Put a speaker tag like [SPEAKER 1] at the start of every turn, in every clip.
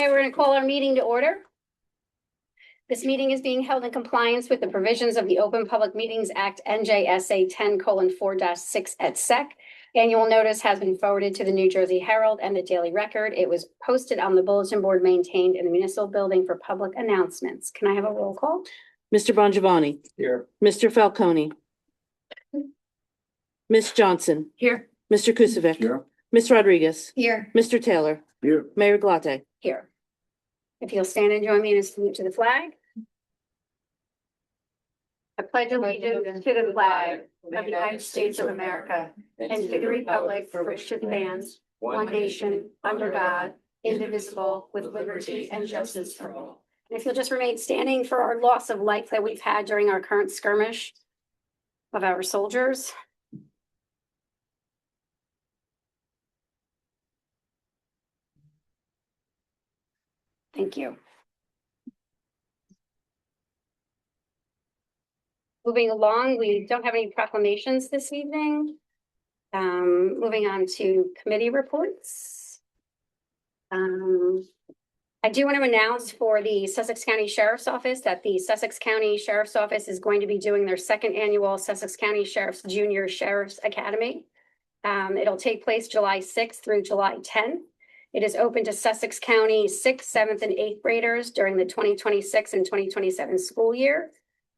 [SPEAKER 1] Okay, we're going to call our meeting to order. This meeting is being held in compliance with the provisions of the Open Public Meetings Act NJSA 10:4-6 et sec. Annual notice has been forwarded to the New Jersey Herald and the Daily Record. It was posted on the bulletin board maintained in the municipal building for public announcements. Can I have a roll call?
[SPEAKER 2] Mr. Bongiovanni.
[SPEAKER 3] Here.
[SPEAKER 2] Mr. Falcone. Ms. Johnson.
[SPEAKER 1] Here.
[SPEAKER 2] Mr. Kukovic.
[SPEAKER 3] Here.
[SPEAKER 2] Ms. Rodriguez.
[SPEAKER 1] Here.
[SPEAKER 2] Mr. Taylor.
[SPEAKER 3] Here.
[SPEAKER 2] Mayor Glatte.
[SPEAKER 1] Here. If you'll stand and join me in a salute to the flag. I pledge allegiance to the flag of the United States of America and to the republic for which it stands, one nation, under God, indivisible, with liberty and justice for all. And if you'll just remain standing for our loss of life that we've had during our current skirmish of our soldiers. Thank you. Moving along, we don't have any proclamations this evening. Moving on to committee reports. I do want to announce for the Sussex County Sheriff's Office that the Sussex County Sheriff's Office is going to be doing their second annual Sussex County Sheriff's Junior Sheriff's Academy. It'll take place July 6th through July 10th. It is open to Sussex County 6th, 7th, and 8th graders during the 2026 and 2027 school year.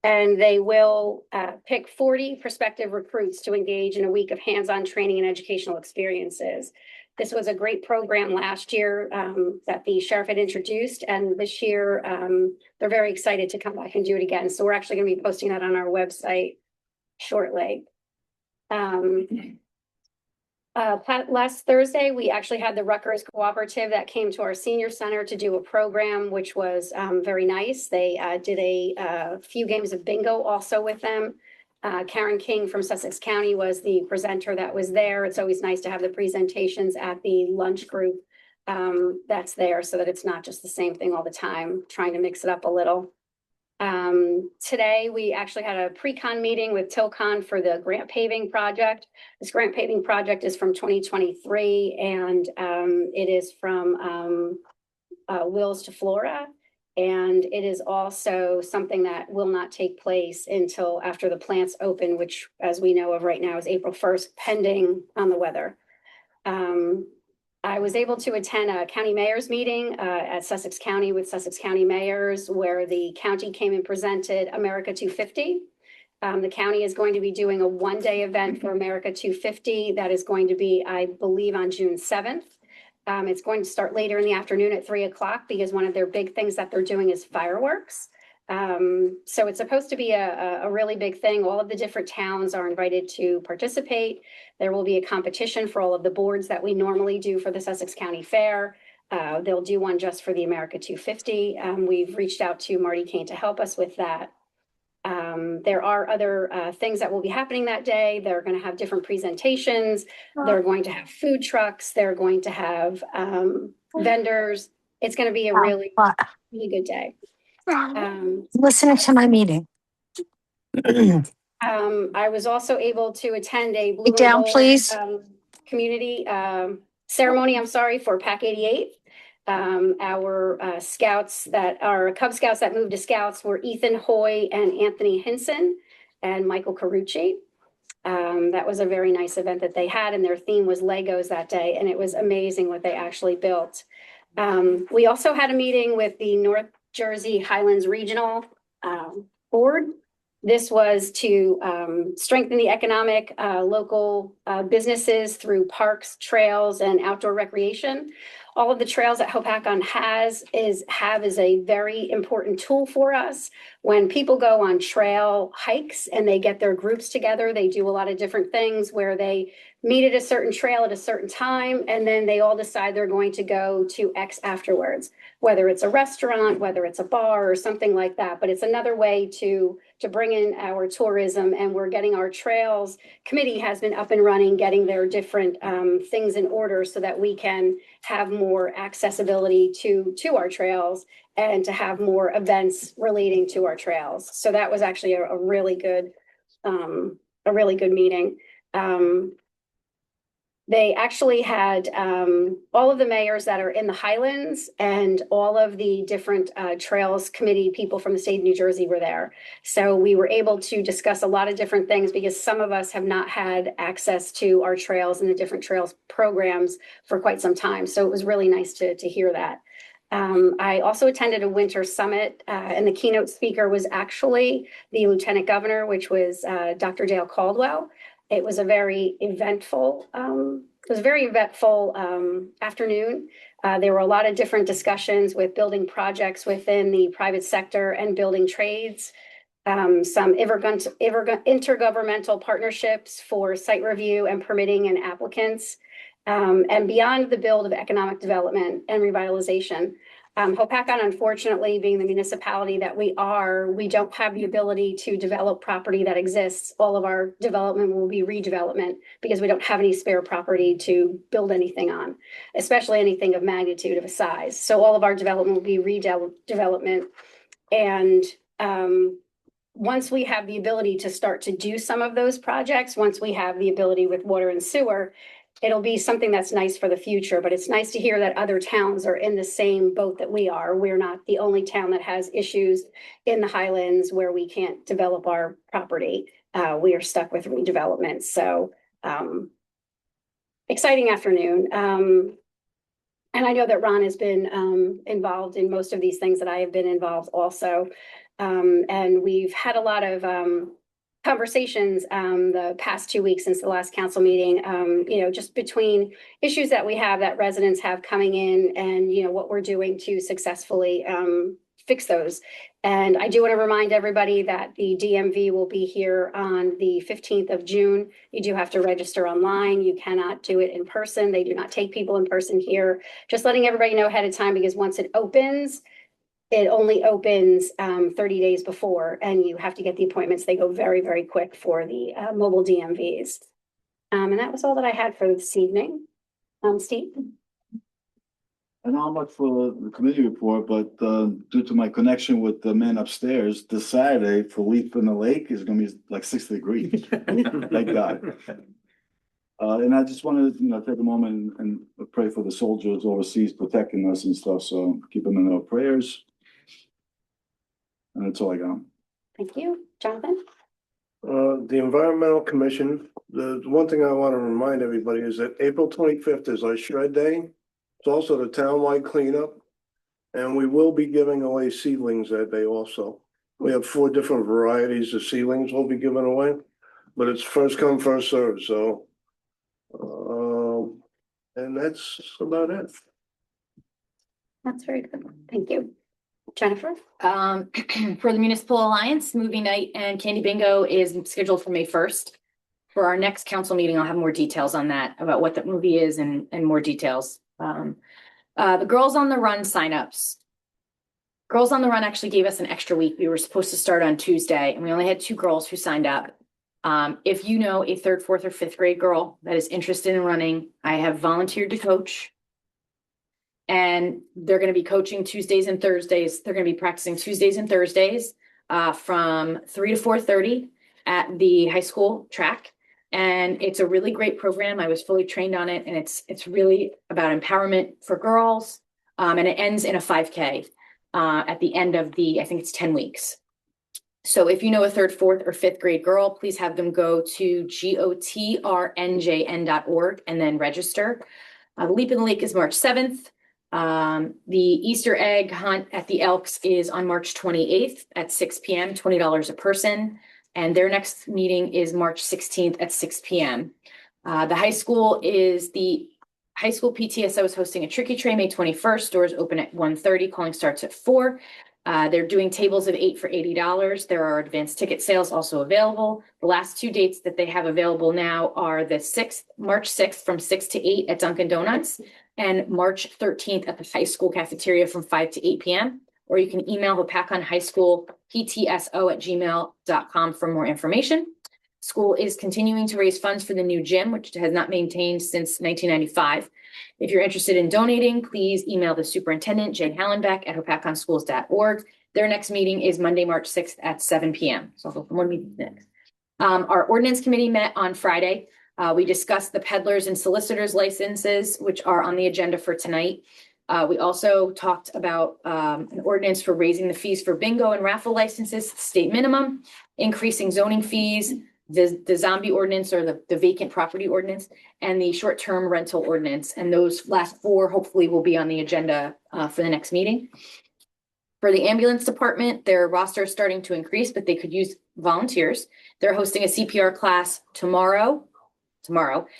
[SPEAKER 1] And they will pick 40 prospective recruits to engage in a week of hands-on training and educational experiences. This was a great program last year that the sheriff had introduced, and this year they're very excited to come back and do it again. So we're actually going to be posting that on our website shortly. Last Thursday, we actually had the Rutgers Cooperative that came to our senior center to do a program, which was very nice. They did a few games of bingo also with them. Karen King from Sussex County was the presenter that was there. It's always nice to have the presentations at the lunch group that's there so that it's not just the same thing all the time, trying to mix it up a little. Today, we actually had a pre-con meeting with Tilcon for the grant paving project. This grant paving project is from 2023 and it is from Wills to Flora. And it is also something that will not take place until after the plants open, which as we know of right now is April 1st, pending on the weather. I was able to attend a county mayor's meeting at Sussex County with Sussex County mayors where the county came and presented America 250. The county is going to be doing a one-day event for America 250 that is going to be, I believe, on June 7th. It's going to start later in the afternoon at 3 o'clock because one of their big things that they're doing is fireworks. So it's supposed to be a really big thing. All of the different towns are invited to participate. There will be a competition for all of the boards that we normally do for the Sussex County Fair. They'll do one just for the America 250. We've reached out to Marty Kane to help us with that. There are other things that will be happening that day. They're going to have different presentations. They're going to have food trucks. They're going to have vendors. It's going to be a really, really good day.
[SPEAKER 4] Listening to my meeting.
[SPEAKER 1] I was also able to attend a Blue
[SPEAKER 4] Sit down,
[SPEAKER 1] and Gold,
[SPEAKER 4] please.
[SPEAKER 1] Community ceremony, for PAC 88. Our scouts that are Cub Scouts that moved to Scouts were Ethan Hoy and Anthony Hinson and Michael Carucci. That was a very nice event that they had, and their theme was Legos that day, and it was amazing what they actually built. We also had a meeting with the North Jersey Highlands Regional Board. This was to strengthen the economic local businesses through parks, trails, and outdoor recreation. All of the trails that Hopakon have is a very important tool for us. When people go on trail hikes and they get their groups together, they do a lot of different things where they meet at a certain trail at a certain time, and then they all decide they're going to go to X afterwards, whether it's a restaurant, whether it's a bar or something like that. But it's another way to bring in our tourism, and we're getting our trails committee has been up and running, getting their different things in order so that we can have more accessibility to our trails and to have more events relating to our trails. So that was actually a really good meeting. They actually had all of the mayors that are in the Highlands and all of the different trails committee people from the state of New Jersey were there. So we were able to discuss a lot of different things because some of us have not had access to our trails and the different trails programs for quite some time. So it was really nice to hear that. I also attended a winter summit, and the keynote speaker was actually the Lieutenant Governor, which was Dr. Dale Caldwell. It was a very eventful, afternoon. There were a lot of different discussions with building projects within the private sector and building trades. Some intergovernmental partnerships for site review and permitting and applicants, and beyond the build of economic development and revitalization. Hopatcon, unfortunately, being the municipality that we are, we don't have the ability to develop property that exists. All of our development will be redevelopment because we don't have any spare property to build anything on, especially anything of magnitude of a size. So all of our development will be redevelopment. And once we have the ability to start to do some of those projects, once we have the ability with water and sewer, it'll be something that's nice for the future, but it's nice to hear that other towns are in the same boat that we are. We're not the only town that has issues in the Highlands where we can't develop our property. We are stuck with redevelopment. So exciting afternoon. And I know that Ron has been involved in most of these things that I have been involved also. And we've had a lot of conversations the past 2 weeks since the last council meeting, just between issues that we have that residents have coming in and, what we're doing to successfully fix those. And I do want to remind everybody that the DMV will be here on the 15th of June. You do have to register online. You cannot do it in person. They do not take people in person here. Just letting everybody know ahead of time, because once it opens, it only opens 30 days before, and you have to get the appointments. They go very, very quick for the mobile DMVs. And that was all that I had for this evening. Steve?
[SPEAKER 3] And not much for the committee report, but due to my connection with the man upstairs, this Saturday for Leap in the Lake is gonna be like 60 degrees. Thank God. And I just wanted to, take a moment and pray for the soldiers overseas protecting us and stuff. So keep them in our prayers. And that's all I got.
[SPEAKER 1] Thank you. Jonathan?
[SPEAKER 5] The Environmental Commission, the one thing I want to remind everybody is that April 25th is our shred day. It's also the townwide cleanup. And we will be giving away seedlings that day also. We have 4 different varieties of seedlings we'll be giving away, but it's first come, first served, so. And that's about it.
[SPEAKER 1] That's very good. Thank you. Jennifer?
[SPEAKER 6] For the Municipal Alliance, movie night and candy bingo is scheduled for May 1st. For our next council meeting, I'll have more details on that, about what that movie is and more details. The Girls on the Run signups. Girls on the Run actually gave us an extra week. We were supposed to start on Tuesday, and we only had 2 girls who signed up. If you know a 3rd, 4th, or 5th grade girl that is interested in running, I have volunteered to coach. And they're going to be coaching Tuesdays and Thursdays. They're going to be practicing Tuesdays and Thursdays from 3 to 4:30 at the high school track. And it's a really great program. I was fully trained on it, and it's really about empowerment for girls. And it ends in a 5K at the end of I think it's 10 weeks. So if you know a 3rd, 4th, or 5th grade girl, please have them go to gotrnjn.org and then register. The Leap in the Lake is March 7th. The Easter egg hunt at the Elks is on March 28th at 6 p.m., $20 a person. And their next meeting is March 16th at 6 p.m. The high school PTSO is hosting a Tricky Tray May 21st. Doors open at 1:30. Calling starts at 4. They're doing tables of 8 for $80. There are advanced ticket sales also available. The last 2 dates that they have available now are the March 6th from 6 to 8 at Dunkin' Donuts, and March 13th at the high school cafeteria from 5 to 8 p.m. Or you can email hopatconhighschoolptso@gmail.com for more information. School is continuing to raise funds for the new gym, which has not maintained since 1995. If you're interested in donating, please email the superintendent, Jay Hallenbeck, at hopatconschools.org. Their next meeting is Monday, March 6th at 7 p.m. So I'll go for more meetings next. Our ordinance committee met on Friday. We discussed the peddlers and solicitors licenses, which are on the agenda for tonight. We also talked about an ordinance for raising the fees for bingo and raffle licenses, state minimum, increasing zoning fees, the zombie ordinance or the vacant property ordinance, and the short-term rental ordinance. And those last four hopefully will be on the agenda for the next meeting. For the ambulance department, their roster is starting to increase, but they could use volunteers. They're hosting a CPR class tomorrow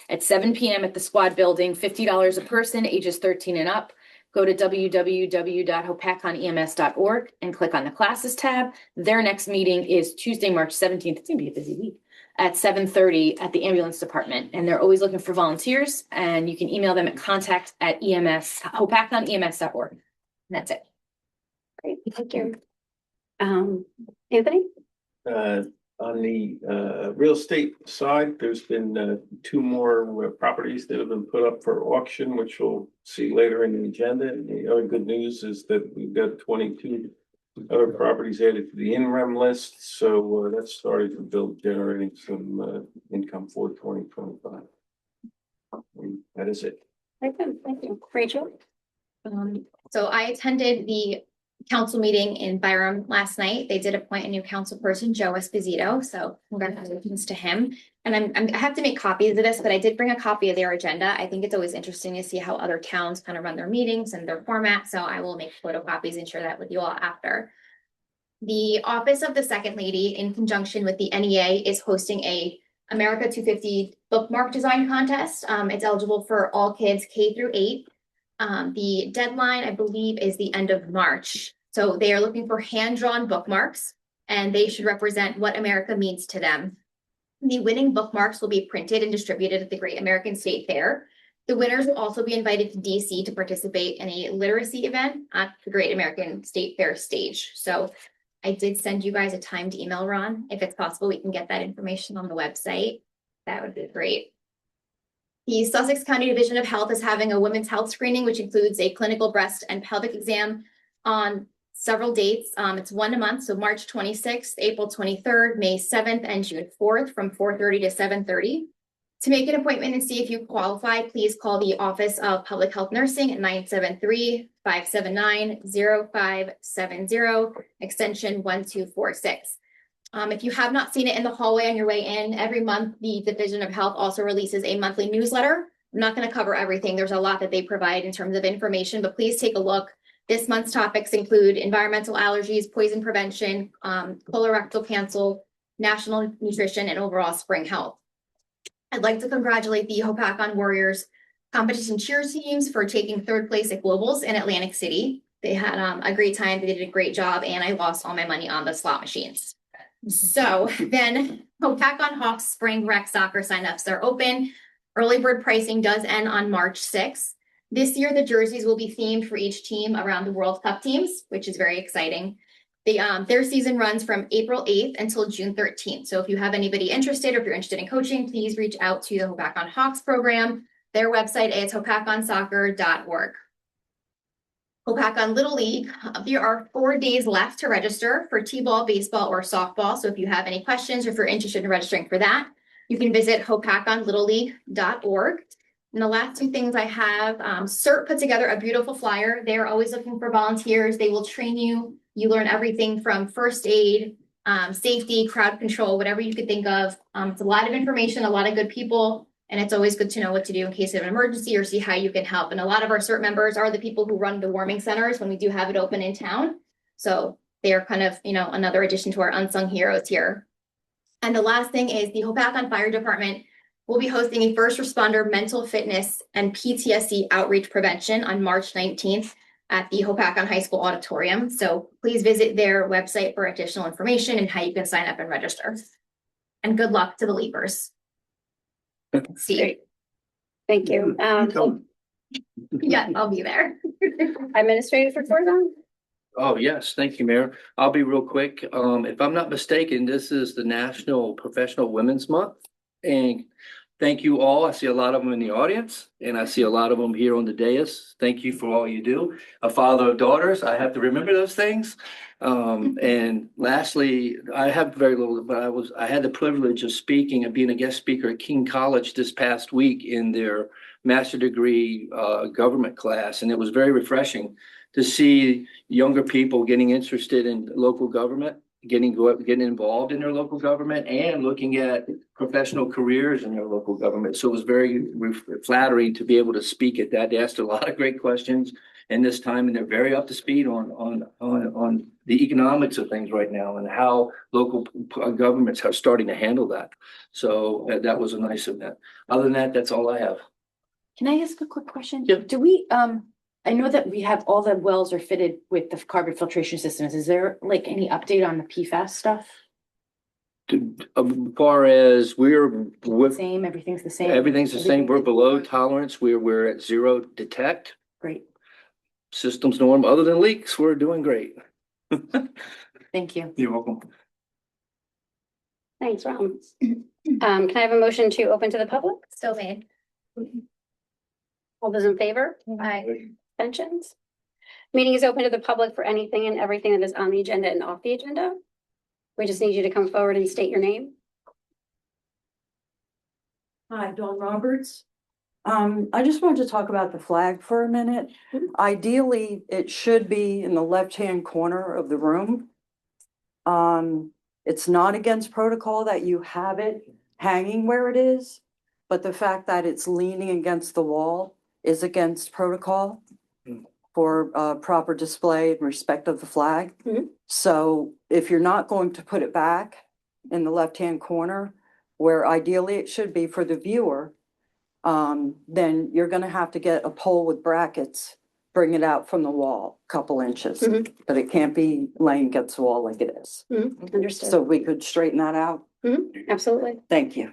[SPEAKER 6] at 7 p.m. at the squad building, $50 a person, ages 13 and up. Go to www.hopaconems.org and click on the classes tab. Their next meeting is Tuesday, March 17th. It's gonna be a busy week at 7:30 at the ambulance department. And they're always looking for volunteers, and you can email them at contact@hopaconems.org. And that's it.
[SPEAKER 1] Great, thank you. Anthony?
[SPEAKER 7] On the real estate side, there's been two more properties that have been put up for auction, which we'll see later in the agenda. And the other good news is that we've got 22 other properties added to the in-rem list. So that's started to build, generating some income for 2025. And that is it.
[SPEAKER 1] Thank you. Rachel?
[SPEAKER 8] So I attended the council meeting in Byram last night. They did appoint a new council person, Joe Esposito, so congratulations to him. And I have to make copies of this, but I did bring a copy of their agenda. I think it's always interesting to see how other towns kind of run their meetings and their format, so I will make photocopies and share that with you all after. The Office of the Second Lady, in conjunction with the NEA, is hosting a America 250 bookmark design contest. It's eligible for all kids K through 8. The deadline, I believe, is the end of March. So they are looking for hand-drawn bookmarks, and they should represent what America means to them. The winning bookmarks will be printed and distributed at the Great American State Fair. The winners will also be invited to DC to participate in a literacy event at the Great American State Fair stage. So I did send you guys a timed email, Ron. If it's possible, we can get that information on the website. That would be great. The Sussex County Division of Health is having a women's health screening, which includes a clinical breast and pelvic exam on several dates. It's 1 a month, so March 26th, April 23rd, May 7th, and June 4th from 4:30 to 7:30. To make an appointment and see if you qualify, please call the Office of Public Health Nursing at 973-579-0570, extension 1246. If you have not seen it in the hallway on your way in, every month, the Division of Health also releases a monthly newsletter. I'm not going to cover everything. There's a lot that they provide in terms of information, but please take a look. This month's topics include environmental allergies, poison prevention, colorectal cancer, national nutrition, and overall spring health. I'd like to congratulate the Hopakon Warriors competition cheer teams for taking 3rd place at Globals in Atlantic City. They had a great time. They did a great job, and I lost all my money on the slot machines. So then Hopakon Hawks Spring Rec Soccer signups are open. Early bird pricing does end on March 6th. This year, the jerseys will be themed for each team around the World Cup teams, which is very exciting. Their season runs from April 8th until June 13th. So if you have anybody interested or if you're interested in coaching, please reach out to the Hopakon Hawks program. Their website is hopakonsoccer.org. Hopakon Little League, there are 4 days left to register for T-ball, baseball, or softball. So if you have any questions or if you're interested in registering for that, you can visit hopakonlittleleague.org. And the last 2 things I have, CERT put together a beautiful flyer. They're always looking for volunteers. They will train you. You learn everything from first aid, safety, crowd control, whatever you could think of. It's a lot of information, a lot of good people. And it's always good to know what to do in case of an emergency or see how you can help. And a lot of our CERT members are the people who run the warming centers when we do have it open in town. So they are kind of, another addition to our unsung heroes here. And the last thing is the Hopakon Fire Department will be hosting a first responder mental fitness and PTSD outreach prevention on March 19th at the Hopakon High School auditorium. So please visit their website for additional information and how you can sign up and register. And good luck to the Leapers. Steve.
[SPEAKER 1] Thank you.
[SPEAKER 8] Yeah, I'll be there.
[SPEAKER 1] Administrative report on?
[SPEAKER 9] Oh, yes. Thank you, Mayor. I'll be real quick. If I'm not mistaken, this is the National Professional Women's Month. And thank you all. I see a lot of them in the audience and I see a lot of them here on the dais. Thank you for all you do. A father of daughters, I have to remember those things. And lastly, I have very little, but I had the privilege of speaking and being a guest speaker at King College this past week in their master degree government class, and it was very refreshing to see younger people getting interested in local government, getting involved in their local government, and looking at professional careers in their local government. So it was very flattering to be able to speak at that. They asked a lot of great questions in this time, and they're very up to speed on the economics of things right now and how local governments are starting to handle that. So that was a nice event. Other than that, that's all I have.
[SPEAKER 6] Can I ask a quick question?
[SPEAKER 9] Yeah.
[SPEAKER 6] Do we, I know that we have all the wells are fitted with the carbon filtration systems. Is there like any update on the PFAS stuff?
[SPEAKER 9] As far as with
[SPEAKER 6] Same, everything's the same?
[SPEAKER 9] everything's the same, we're
[SPEAKER 6] Everything's
[SPEAKER 9] below tolerance. We're at zero detect.
[SPEAKER 6] Great,
[SPEAKER 9] Systems norm, other than leaks, we're doing great.
[SPEAKER 6] thank you.
[SPEAKER 9] You're welcome.
[SPEAKER 1] Thanks, Ron. Can I have a motion to open to the public?
[SPEAKER 8] Still made.
[SPEAKER 1] All those in favor?
[SPEAKER 8] Aye.
[SPEAKER 1] Abstentions? Meeting is open to the public for anything and everything that is on the agenda and off the agenda. We just need you to come forward and state your name.
[SPEAKER 10] Hi, Dawn Roberts. I just wanted to talk about the flag for a minute. Ideally, it should be in the left-hand corner of the room. It's not against protocol that you have it hanging where it is, but the fact that it's leaning against the wall is against protocol for proper display and respect of the flag.
[SPEAKER 1] Mhm.
[SPEAKER 10] So if you're not going to put it back in the left-hand corner, where ideally it should be for the viewer, then you're gonna have to get a pole with brackets, bring it out from the wall, a couple inches.
[SPEAKER 1] Mhm.
[SPEAKER 10] But it can't be laying against the wall like it is.
[SPEAKER 1] Understood.
[SPEAKER 10] So we could straighten that out.
[SPEAKER 1] Absolutely.
[SPEAKER 10] Thank you.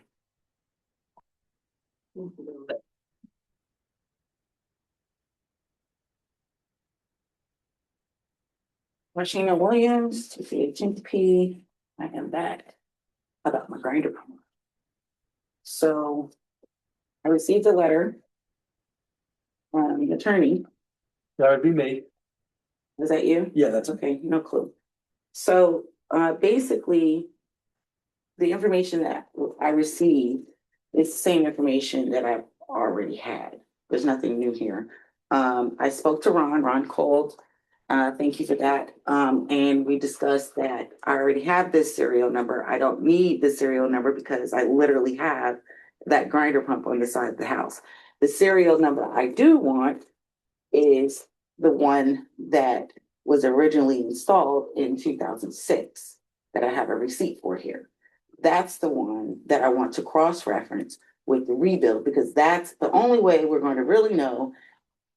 [SPEAKER 10] Rashina Williams, 218th P. I am back about my grinder. So I received a letter from the attorney.
[SPEAKER 9] That would be me.
[SPEAKER 10] Was that you?
[SPEAKER 9] Yeah, that's
[SPEAKER 10] Okay, no clue. So basically, the information that I received is the same information that I've already had. There's nothing new here. I spoke to Ron called. Thank you for that. And we discussed that I already have this serial number. I don't need the serial number because I literally have that grinder pump on the side of the house. The serial number I do want is the one that was originally installed in 2006 that I have a receipt for here. That's the one that I want to cross-reference with the rebuild, because that's the only way we're going to really know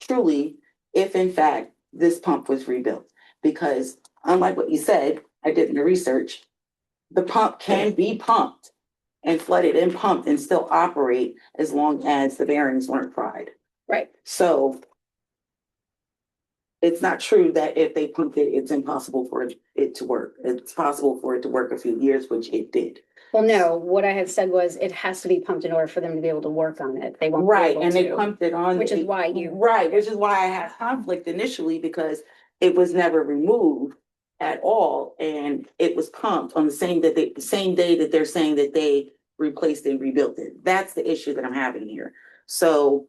[SPEAKER 10] truly if in fact this pump was rebuilt. Because unlike what you said, I did the research, the pump can be pumped and flooded and pumped and still operate as long as the bearings weren't fried.
[SPEAKER 1] Right.
[SPEAKER 10] So it's not true that if they pumped it, it's impossible for it to work. It's possible for it to work a few years, which it did.
[SPEAKER 1] Well, no, what I had said was it has to be pumped in order for them to be able to work on it. They won't be
[SPEAKER 10] Right,
[SPEAKER 1] able
[SPEAKER 10] and they
[SPEAKER 1] to.
[SPEAKER 10] pumped it on.
[SPEAKER 1] Which is why you-
[SPEAKER 10] Right, which is why I had conflict initially, because it was never removed at all, and it was pumped on the same day that they're saying that they replaced and rebuilt it. That's the issue that I'm having here. So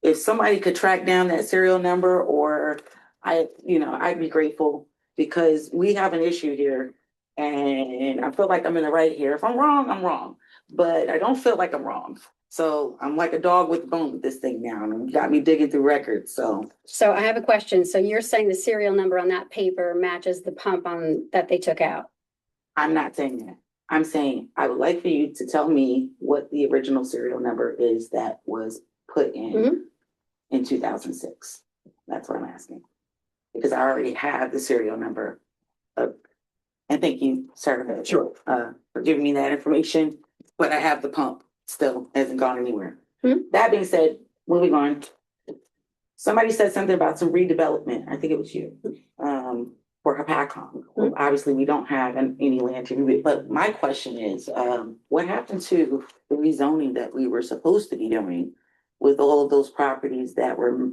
[SPEAKER 10] if somebody could track down that serial number, or I'd be grateful, because we have an issue here. And I feel like I'm in the right here. If I'm wrong, I'm wrong, but I don't feel like I'm wrong. So I'm like a dog with a bone with this thing now, and you got me digging through records, so.
[SPEAKER 1] So I have a question. So you're saying the serial number on that paper matches the pump on that they took out?
[SPEAKER 10] I'm not saying that. I'm saying I would like for you to tell me what the original serial number is that was put in 2006. That's what I'm asking. Because I already have the serial number of, and thank you, sir.
[SPEAKER 9] Sure.
[SPEAKER 10] For giving me that information, but I have the pump still, hasn't gone anywhere.
[SPEAKER 1] Hmm.
[SPEAKER 10] That being said, moving on. Somebody said something about some redevelopment. I think it was you, for Hapacom. Well, obviously, we don't have any land to rebuild, but my question is, what happened to the rezoning that we were supposed to be doing with all of those properties that were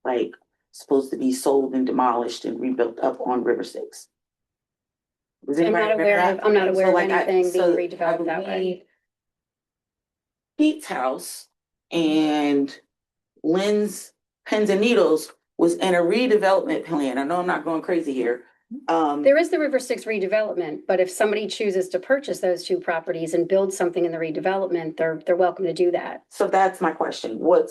[SPEAKER 10] like supposed to be sold and demolished and rebuilt up on River 6? Does
[SPEAKER 1] I'm
[SPEAKER 10] anybody
[SPEAKER 1] not
[SPEAKER 10] remember
[SPEAKER 1] aware
[SPEAKER 10] that?
[SPEAKER 1] of, I'm not
[SPEAKER 10] Okay,
[SPEAKER 1] aware
[SPEAKER 10] so
[SPEAKER 1] of
[SPEAKER 10] like
[SPEAKER 1] anything
[SPEAKER 10] so
[SPEAKER 1] being redeveloped that way.
[SPEAKER 10] believe Pete's house and Lynn's Pins and Needles was in a redevelopment plan. I know I'm not going crazy here.
[SPEAKER 1] There is the River Styx redevelopment, but if somebody chooses to purchase those two properties and build something in the redevelopment, they're welcome to do that.
[SPEAKER 10] So that's my question. What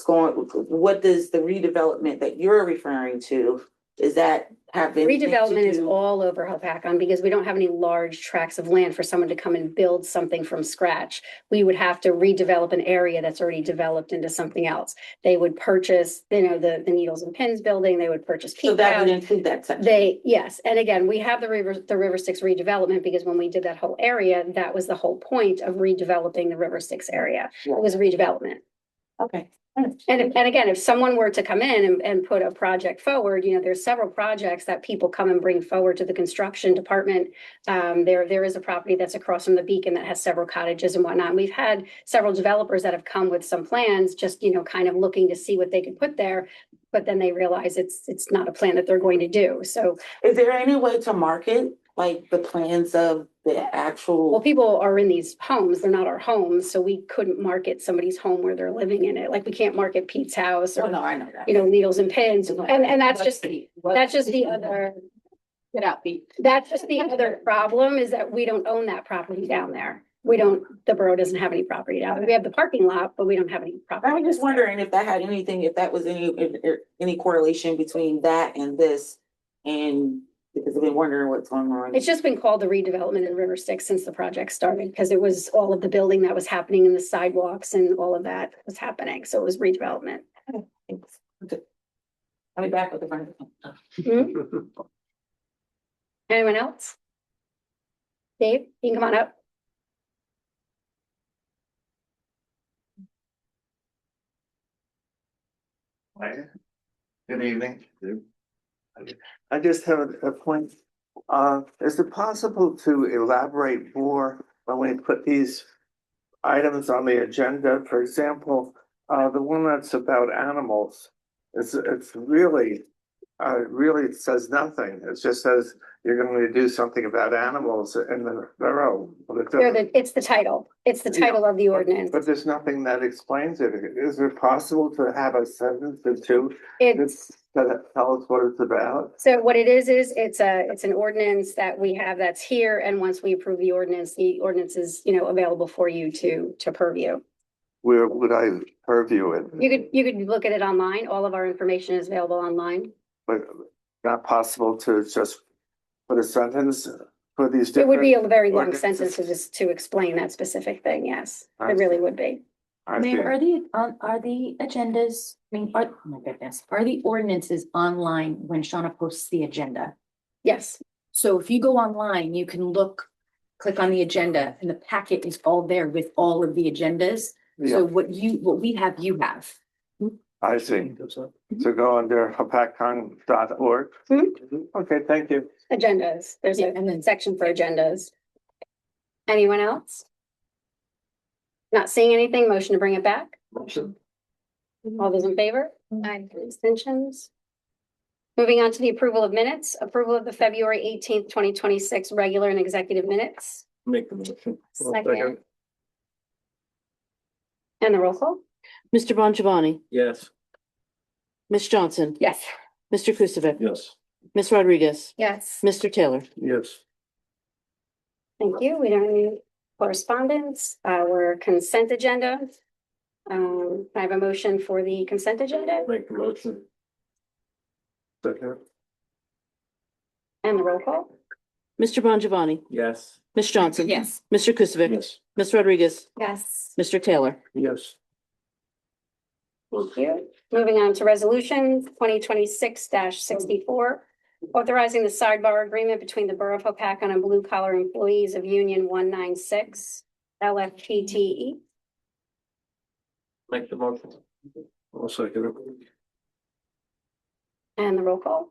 [SPEAKER 10] does the redevelopment that you're referring to, is that have anything to
[SPEAKER 1] Redevelopment is
[SPEAKER 10] do-
[SPEAKER 1] all over Hopatcon because we don't have any large tracts of land for someone to come and build something from scratch. We would have to redevelop an area that's already developed into something else. They would purchase, the Needles and Pins building, they would purchase.
[SPEAKER 10] So
[SPEAKER 1] Peak
[SPEAKER 10] that would
[SPEAKER 1] House.
[SPEAKER 10] include that section?
[SPEAKER 1] Yes, and again, we have the River Styx redevelopment because when we did that whole area, that was the whole point of redeveloping the River Styx area. It was redevelopment.
[SPEAKER 10] Okay.
[SPEAKER 1] And again, if someone were to come in and put a project forward, there's several projects that people come and bring forward to the construction department. There is a property that's across from the Beacon that has several cottages and whatnot. And we've had several developers that have come with some plans, just, kind of looking to see what they could put there. But then they realize it's not a plan that they're going to do. So,
[SPEAKER 10] Is there any way to market like the plans of the actual?
[SPEAKER 1] well, people are in these homes, they're not our homes, so we couldn't market somebody's home where they're living in it. Like, we can't market Pete's house
[SPEAKER 10] Oh,
[SPEAKER 1] or,
[SPEAKER 10] no, I know that.
[SPEAKER 1] Needles and Pins. And that's just the other.
[SPEAKER 6] Get out, Pete.
[SPEAKER 1] That's just the other problem is that we don't own that property down there. The borough doesn't have any property down there. We have the parking lot, but we don't have any property.
[SPEAKER 10] I was just wondering if that had anything, if that was any correlation between that and this, and because I've been wondering what's going on.
[SPEAKER 1] It's just been called the redevelopment in River Styx since the project started, because it was all of the building that was happening and the sidewalks and all of that was happening. So it was redevelopment.
[SPEAKER 10] Thanks. Okay. I'll be back with the front.
[SPEAKER 1] Anyone else? Dave, you can come on up.
[SPEAKER 11] Good evening. I just have a point. Is it possible to elaborate more when we put these items on the agenda? For example, the one that's about animals, it's really says nothing. It just says you're going to do something about animals in the borough.
[SPEAKER 1] It's the title. It's the title of the ordinance.
[SPEAKER 11] But there's nothing that explains it. Is it possible to have a sentence or two
[SPEAKER 1] It's,
[SPEAKER 11] that tell us what it's about?
[SPEAKER 1] so what it is it's an ordinance that we have that's here. And once we approve the ordinance is, available for you to purview.
[SPEAKER 11] Where would I purview it?
[SPEAKER 1] You could look at it online. All of our information is available online.
[SPEAKER 11] But not possible to just put a sentence for these
[SPEAKER 1] It would be a
[SPEAKER 11] different
[SPEAKER 1] very long
[SPEAKER 11] ordinances?
[SPEAKER 1] sentence to explain that specific thing. Yes,
[SPEAKER 11] I
[SPEAKER 1] it really would be.
[SPEAKER 11] I
[SPEAKER 6] Mayor,
[SPEAKER 11] see.
[SPEAKER 6] are the agendas, oh my goodness, are the ordinances online when Shauna posts the agenda?
[SPEAKER 1] Yes,
[SPEAKER 6] So if you go online, you can click on the agenda and the packet is all there with all of the agendas. So what we have, you have.
[SPEAKER 11] I see. So go under hopatcon.org. Okay, thank you.
[SPEAKER 1] agendas. There's
[SPEAKER 6] Yeah,
[SPEAKER 1] a
[SPEAKER 6] and then-
[SPEAKER 1] section for agendas. Anyone else? Not seeing anything, motion to bring it back? All those in favor?
[SPEAKER 8] Aye.
[SPEAKER 1] Abstentions? Moving on to the approval of minutes, approval of the February 18th, 2026 regular and executive minutes.
[SPEAKER 7] Make the motion.
[SPEAKER 1] Second. And the roll call?
[SPEAKER 2] Mr. Bongiovanni,
[SPEAKER 7] Yes.
[SPEAKER 2] Ms. Johnson,
[SPEAKER 1] Yes.
[SPEAKER 2] Mr. Kukovic,
[SPEAKER 7] Yes.
[SPEAKER 2] Ms. Rodriguez,
[SPEAKER 8] Yes.
[SPEAKER 2] Mr. Taylor.
[SPEAKER 5] Yes.
[SPEAKER 1] Thank you. We don't have any correspondence. Our consent agenda. I have a motion for the consent agenda
[SPEAKER 7] Make the motion.
[SPEAKER 5] Second.
[SPEAKER 1] and the roll call.
[SPEAKER 2] Mr. Bongiovanni,
[SPEAKER 7] Yes.
[SPEAKER 2] Ms. Johnson.
[SPEAKER 6] Yes.
[SPEAKER 2] Mr. Kukovic.
[SPEAKER 7] Yes.
[SPEAKER 2] Ms. Rodriguez,
[SPEAKER 8] Yes.
[SPEAKER 2] Mr. Taylor.
[SPEAKER 5] Yes.
[SPEAKER 1] Thank you. Moving on to resolution 2026-64, authorizing the sidebar agreement between the Borough of Hopatcon and blue collar employees of Union 196 LFPTE.
[SPEAKER 7] Make the motion.
[SPEAKER 5] I'll second it.
[SPEAKER 1] And the roll call.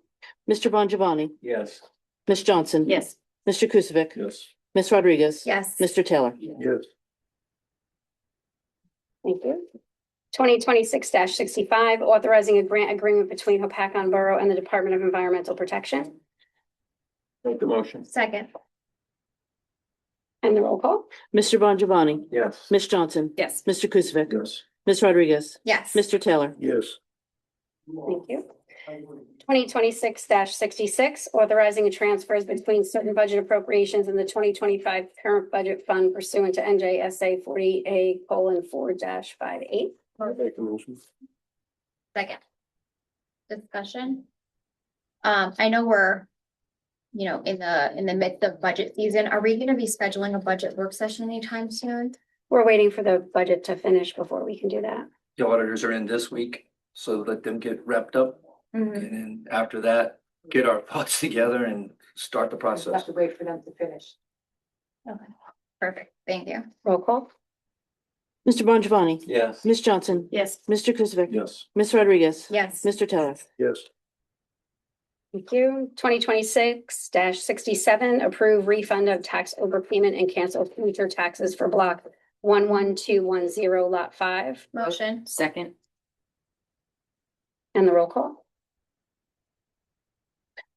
[SPEAKER 2] Mr. Bongiovanni,
[SPEAKER 7] Yes.
[SPEAKER 2] Ms. Johnson.
[SPEAKER 6] Yes.
[SPEAKER 2] Mr. Kukovic.
[SPEAKER 7] Yes.
[SPEAKER 2] Ms. Rodriguez.
[SPEAKER 8] Yes.
[SPEAKER 2] Mr. Taylor.
[SPEAKER 5] Yes.
[SPEAKER 1] Thank you. 2026-65, authorizing a grant agreement between Hopatcon Borough and the Department of Environmental Protection.
[SPEAKER 7] Make the motion.
[SPEAKER 8] Second.
[SPEAKER 1] And the roll call?
[SPEAKER 2] Mr. Bongiovanni,
[SPEAKER 7] Yes.
[SPEAKER 2] Ms. Johnson,
[SPEAKER 6] Yes.
[SPEAKER 2] Mr. Kuzic,
[SPEAKER 7] Yes.
[SPEAKER 2] Ms. Rodriguez,
[SPEAKER 8] Yes.
[SPEAKER 2] Mr. Taylor.
[SPEAKER 5] Yes.
[SPEAKER 1] Thank you. 2026-66, authorizing transfers between certain budget appropriations in the 2025 current budget fund pursuant to NJSA 40A:4-58.
[SPEAKER 5] Make a motion.
[SPEAKER 8] Second. Discussion. I know we're, in the midst of budget season. Are we gonna be scheduling a budget work session anytime soon?
[SPEAKER 1] We're waiting for the budget to finish before we can do that.
[SPEAKER 9] The auditors are in this week, so let them get wrapped up.
[SPEAKER 8] Mhm.
[SPEAKER 9] And then after that, get our thoughts together and start the process.
[SPEAKER 6] wait for them to finish.
[SPEAKER 8] Okay, perfect. Thank you.
[SPEAKER 1] Roll call?
[SPEAKER 2] Mr. Bongiovanni,
[SPEAKER 7] Yes.
[SPEAKER 2] Ms. Johnson,
[SPEAKER 6] Yes.
[SPEAKER 2] Mr. Kuzic,
[SPEAKER 7] Yes.
[SPEAKER 2] Ms. Rodriguez,
[SPEAKER 8] Yes.
[SPEAKER 2] Mr. Taylor.
[SPEAKER 5] Yes.
[SPEAKER 1] Thank you. 2026-67, approve refund of tax overpayment and cancel future taxes for block 11210, lot 5.
[SPEAKER 8] Motion.
[SPEAKER 6] Second.
[SPEAKER 1] And the roll call?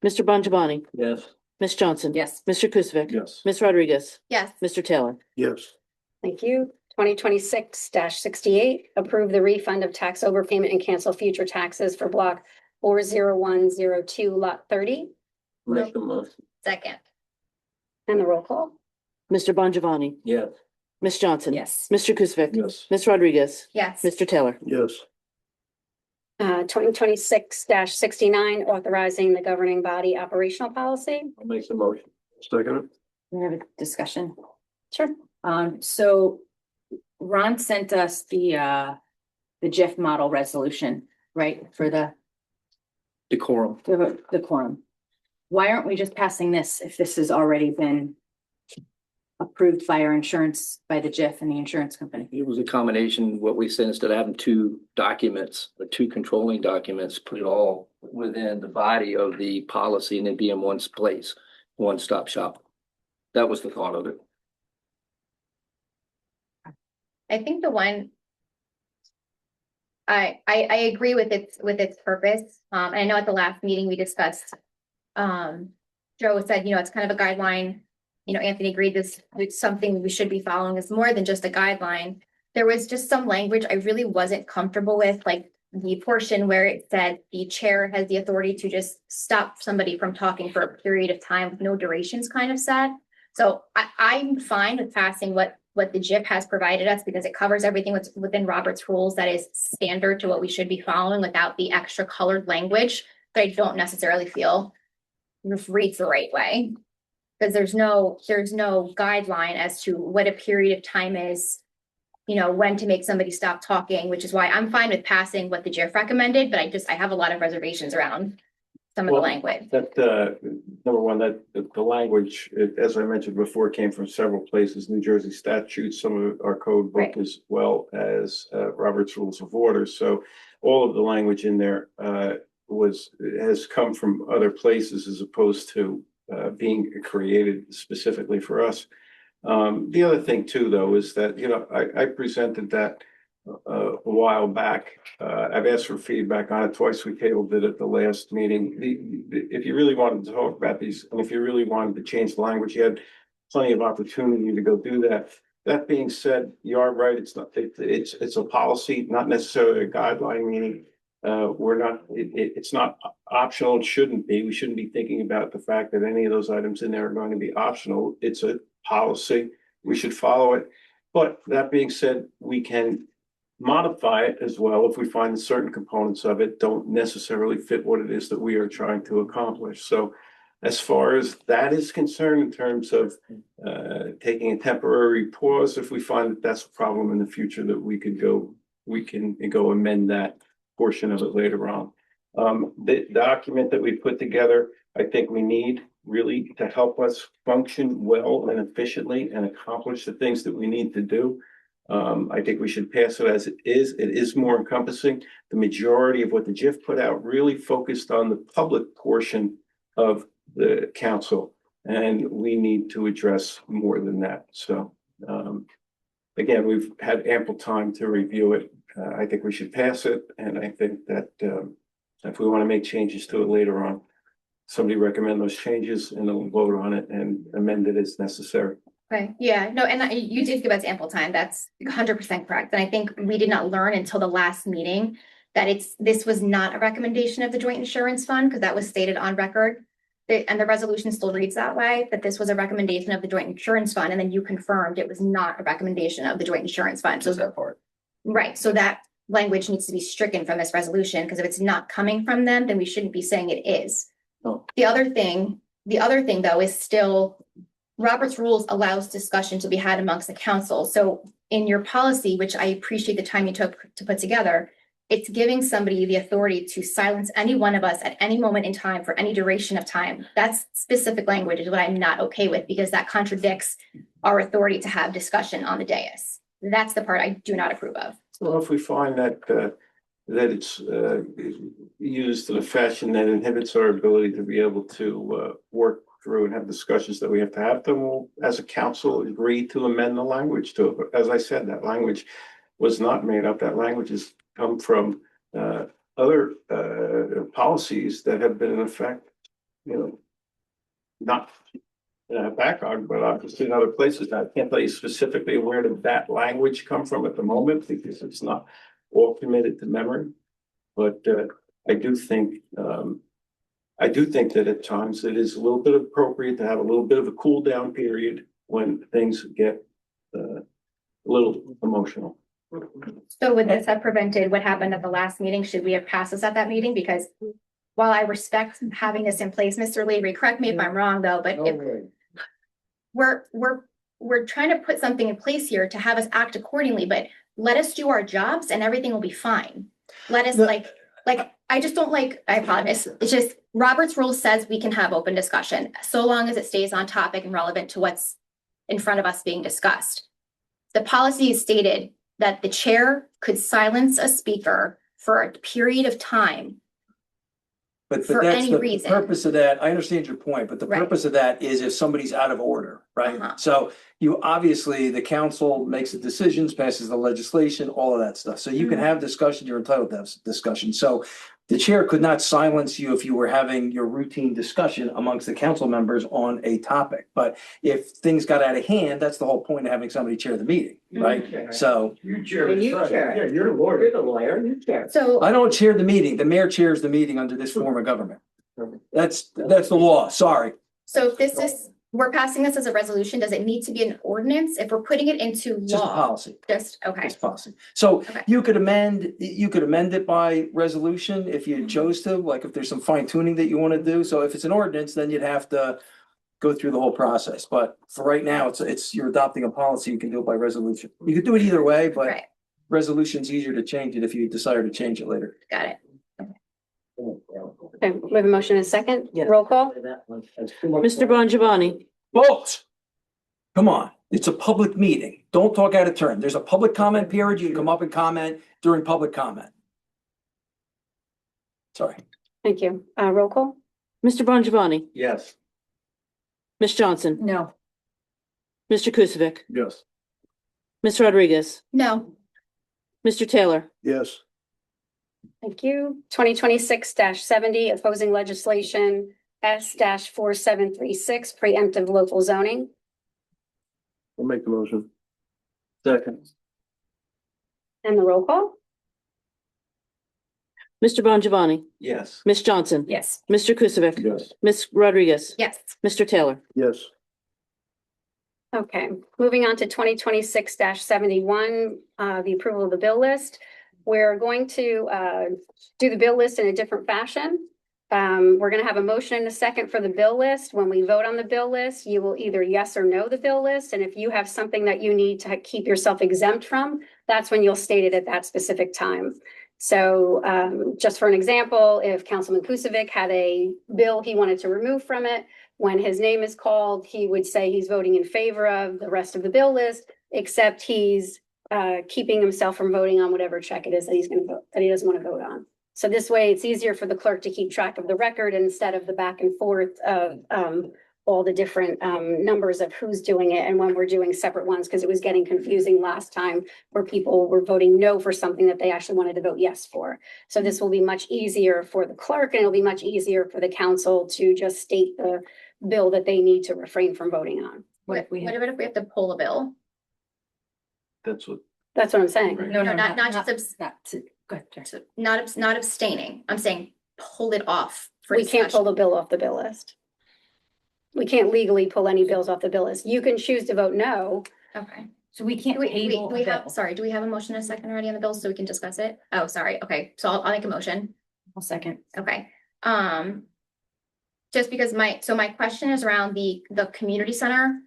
[SPEAKER 2] Mr. Bongiovanni,
[SPEAKER 7] Yes.
[SPEAKER 2] Ms. Johnson.
[SPEAKER 6] Yes.
[SPEAKER 2] Mr. Kuzic.
[SPEAKER 7] Yes.
[SPEAKER 2] Ms. Rodriguez,
[SPEAKER 8] Yes.
[SPEAKER 2] Mr. Taylor.
[SPEAKER 5] Yes.
[SPEAKER 1] Thank you. 2026-68, approve the refund of tax overpayment and cancel future taxes for block 40102, lot 30.
[SPEAKER 7] Make the motion.
[SPEAKER 8] Second.
[SPEAKER 1] And the roll call?
[SPEAKER 2] Mr. Bongiovanni,
[SPEAKER 7] Yes.
[SPEAKER 2] Ms. Johnson.
[SPEAKER 6] Yes.
[SPEAKER 2] Mr. Kuzic.
[SPEAKER 7] Yes.
[SPEAKER 2] Ms. Rodriguez,
[SPEAKER 8] Yes.
[SPEAKER 2] Mr. Taylor.
[SPEAKER 5] Yes.
[SPEAKER 1] 2026-69, authorizing the governing body operational policy.
[SPEAKER 7] I'll make the motion.
[SPEAKER 5] Second.
[SPEAKER 6] We have a discussion.
[SPEAKER 1] Sure.
[SPEAKER 6] So Ron sent us the GIF model resolution, right, for the
[SPEAKER 9] Decorum.
[SPEAKER 6] quorum. Why aren't we just passing this if this has already been approved by our insurance, by the GIF and the insurance company?
[SPEAKER 9] It was a combination, what we said, instead of having two documents, or two controlling documents, put it all within the body of the policy and then be in one place, one-stop shop. That was the thought of it.
[SPEAKER 8] I think the one. I agree with its purpose. I know at the last meeting we discussed. Joe said, it's kind of a guideline. Anthony agreed this, it's something we should be following. It's more than just a guideline. There was just some language I really wasn't comfortable with, like the portion where it said the chair has the authority to just stop somebody from talking for a period of time with no durations kind of said. So I'm fine with passing what the GIF has provided us because it covers everything within Robert's rules that is standard to what we should be following without the extra colored language that I don't necessarily feel reads the right way. Because there's no guideline as to what a period of time is, when to make somebody stop talking, which is why I'm fine with passing what the GIF recommended, but I have a lot of reservations around some of the language.
[SPEAKER 7] That, number one, that the language, as I mentioned before, came from several places, New Jersey statutes, some of our code book,
[SPEAKER 8] Right.
[SPEAKER 7] as well as Robert's Rules of Order. So all of the language in there has come from other places as opposed to being created specifically for us. The other thing too, though, is that, I presented that a while back. I've asked for feedback on it twice. We tabled it at the last meeting. If you really wanted to talk about these, and if you really wanted to change the language, you had plenty of opportunity to go do that. That being said, you are right. It's a policy, not necessarily a guideline, meaning it's not optional. It shouldn't be. We shouldn't be thinking about the fact that any of those items in there are going to be optional. It's a policy. We should follow it. But that being said, we can modify it as well if we find that certain components of it don't necessarily fit what it is that we are trying to accomplish. So as far as that is concerned, in terms of taking a temporary pause, if we find that that's a problem in the future, that we can go amend that portion of it later on. The document that we put together, I think we need really to help us function well and efficiently and accomplish the things that we need to do. I think we should pass it as it is. It is more encompassing. The majority of what the GIF put out really focused on the public portion of the council, and we need to address more than that. So again, we've had ample time to review it. I think we should pass it, and I think that if we want to make changes to it later on, somebody recommend those changes and then we'll vote on it and amend it as necessary.
[SPEAKER 8] Okay, yeah, no, and you did give us ample time. That's 100% correct. And I think we did not learn until the last meeting that this was not a recommendation of the joint insurance fund, because that was stated on record. And the resolution still reads that way, that this was a recommendation of the joint insurance fund, and then you confirmed it was not a recommendation of the joint insurance fund. So
[SPEAKER 9] that part.
[SPEAKER 8] right, so that language needs to be stricken from this resolution, because if it's not coming from them, then we shouldn't be saying it is.
[SPEAKER 9] No.
[SPEAKER 8] The other thing though is still Robert's rules allows discussion to be had amongst the council. So in your policy, which I appreciate the time you took to put together, it's giving somebody the authority to silence any one of us at any moment in time for any duration of time. That's specific language is what I'm not okay with, because that contradicts our authority to have discussion on the dais. That's the part I do not approve of.
[SPEAKER 7] Well, if we find that it's used in a fashion that inhibits our ability to be able to work through and have discussions that we have to have, then we'll, as a council, agree to amend the language to it. But as I said, that language was not made up. That language has come from other policies that have been in effect, not in a backlog, but obviously in other places. I can't tell you specifically where did that language come from at the moment, because it's not all committed to memory. But I do think that at times it is a little bit appropriate to have a little bit of a cool down period when things get a little emotional.
[SPEAKER 8] So would this have prevented what happened at the last meeting? Should we have passed this at that meeting? Because while I respect having this in place, Mr. Lavery, correct me if I'm wrong though, but if we're trying to put something in place here to have us act accordingly, but let us do our jobs and everything will be fine. Let us I just don't I apologize. It's just Robert's rule says we can have open discussion so long as it stays on topic and relevant to what's in front of us being discussed. The policy is stated that the chair could silence a speaker for a period of time.
[SPEAKER 12] But
[SPEAKER 8] for
[SPEAKER 12] that's
[SPEAKER 8] any
[SPEAKER 12] the
[SPEAKER 8] reason.
[SPEAKER 12] purpose of that. I understand your point, but the
[SPEAKER 8] Right.
[SPEAKER 12] purpose of that is if somebody's out of order, right?
[SPEAKER 8] Uh-huh.
[SPEAKER 12] So you obviously, the council makes the decisions, passes the legislation, all of that stuff. So you can have discussion, you're entitled to have discussion. So the chair could not silence you if you were having your routine discussion amongst the council members on a topic. But if things got out of hand, that's the whole point of having somebody chair the meeting, right? So
[SPEAKER 10] You chair. Yeah, you're the lawyer. You're the lawyer, you chair.
[SPEAKER 8] So
[SPEAKER 12] I don't chair the meeting. The mayor chairs the meeting under this form of government. That's the law. Sorry.
[SPEAKER 8] if we're passing this as a resolution, does it need to be an ordinance if we're putting it into
[SPEAKER 12] Just a
[SPEAKER 8] law?
[SPEAKER 12] policy.
[SPEAKER 8] Okay.
[SPEAKER 12] Just policy. So
[SPEAKER 8] Okay.
[SPEAKER 12] you could amend it by resolution if you chose to, like if there's some fine tuning that you want to do. So if it's an ordinance, then you'd have to go through the whole process. But for right now, it's you're adopting a policy. You can do it by resolution. You could do it either way, but
[SPEAKER 8] Right,
[SPEAKER 12] resolution's easier to change it if you desire to change it later.
[SPEAKER 8] got it.
[SPEAKER 1] Okay, we have a motion and a second.
[SPEAKER 2] Yes.
[SPEAKER 1] Roll call.
[SPEAKER 2] Mr. Bongiovanni,
[SPEAKER 12] Vote. Come on, it's a public meeting. Don't talk out of turn. There's a public comment period. You can come up and comment during public comment. Sorry.
[SPEAKER 1] Thank you. Roll call.
[SPEAKER 2] Mr. Bongiovanni,
[SPEAKER 7] Yes.
[SPEAKER 2] Ms. Johnson,
[SPEAKER 6] No.
[SPEAKER 2] Mr. Kukovic,
[SPEAKER 5] Yes.
[SPEAKER 2] Ms. Rodriguez,
[SPEAKER 8] No,
[SPEAKER 2] Mr. Taylor,
[SPEAKER 5] Yes.
[SPEAKER 1] Thank you. 2026-70, opposing legislation S-4736, preemptive local zoning.
[SPEAKER 5] I'll make the motion.
[SPEAKER 9] Second.
[SPEAKER 1] And the roll call.
[SPEAKER 2] Mr. Bongiovanni,
[SPEAKER 7] Yes.
[SPEAKER 2] Ms. Johnson,
[SPEAKER 6] Yes.
[SPEAKER 2] Mr. Kukovic,
[SPEAKER 5] Yes.
[SPEAKER 2] Ms. Rodriguez,
[SPEAKER 8] yes.
[SPEAKER 2] Mr. Taylor.
[SPEAKER 5] Yes.
[SPEAKER 1] Okay, moving on to 2026-71, the approval of the bill list. We're going to do the bill list in a different fashion. We're going to have a motion and a second for the bill list. When we vote on the bill list, you will either yes or no the bill list. And if you have something that you need to keep yourself exempt from, that's when you'll state it at that specific time. So just for an example, if Councilman Kukovic had a bill he wanted to remove from it, when his name is called, he would say he's voting in favor of the rest of the bill list, except he's keeping himself from voting on whatever check it is that he's going to vote, that he doesn't want to vote on. So this way it's easier for the clerk to keep track of the record instead of the back and forth of all the different numbers of who's doing it and when we're doing separate ones, because it was getting confusing last time where people were voting no for something that they actually wanted to vote yes for. So this will be much easier for the clerk and it'll be much easier for the council to just state the bill that they need to refrain from voting on.
[SPEAKER 6] What if we
[SPEAKER 8] What
[SPEAKER 6] have?
[SPEAKER 8] about if we have to pull a bill?
[SPEAKER 7] That's what.
[SPEAKER 1] That's what I'm saying.
[SPEAKER 7] Right.
[SPEAKER 6] No,
[SPEAKER 8] Not just
[SPEAKER 6] not to, go ahead, sorry.
[SPEAKER 8] not abstaining. I'm saying pull it off. For
[SPEAKER 1] We can't pull
[SPEAKER 8] discussion.
[SPEAKER 1] the bill off the bill list. We can't legally pull any bills off the bill list. You can choose to vote no.
[SPEAKER 8] Okay.
[SPEAKER 6] So we can't
[SPEAKER 8] Do we,
[SPEAKER 6] table
[SPEAKER 8] do we
[SPEAKER 6] a
[SPEAKER 8] have,
[SPEAKER 6] bill.
[SPEAKER 8] sorry, do we have a motion and a second already on the bill so we can discuss it? Oh, sorry. Okay, so I'll make a motion.
[SPEAKER 6] I'll second.
[SPEAKER 8] Okay. Just because my question is around the community center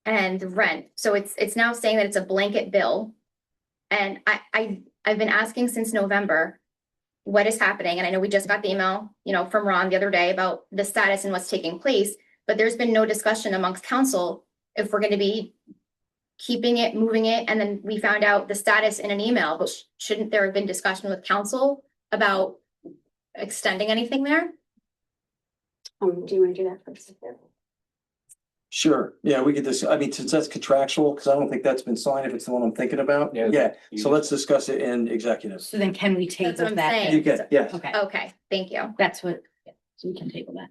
[SPEAKER 8] and the rent. So it's now saying that it's a blanket bill. And I've been asking since November, what is happening? And I know we just got the email, from Ron the other day about the status and what's taking place, but there's been no discussion amongst council if we're gonna be keeping it, moving it, and then we found out the status in an email, but shouldn't there have been discussion with council about extending anything there?
[SPEAKER 1] Do you want to do that first?
[SPEAKER 12] Sure, yeah, we could I mean, since that's contractual, because I don't think that's been signed, if it's the one I'm thinking about.
[SPEAKER 7] Yeah.
[SPEAKER 12] Yeah, so let's discuss it in executive.
[SPEAKER 6] So then can we
[SPEAKER 8] That's
[SPEAKER 6] table
[SPEAKER 8] what I'm
[SPEAKER 6] that?
[SPEAKER 8] saying.
[SPEAKER 12] You can, yes.
[SPEAKER 6] Okay,
[SPEAKER 8] Okay, thank you.
[SPEAKER 6] that's what, yeah, so we can table that.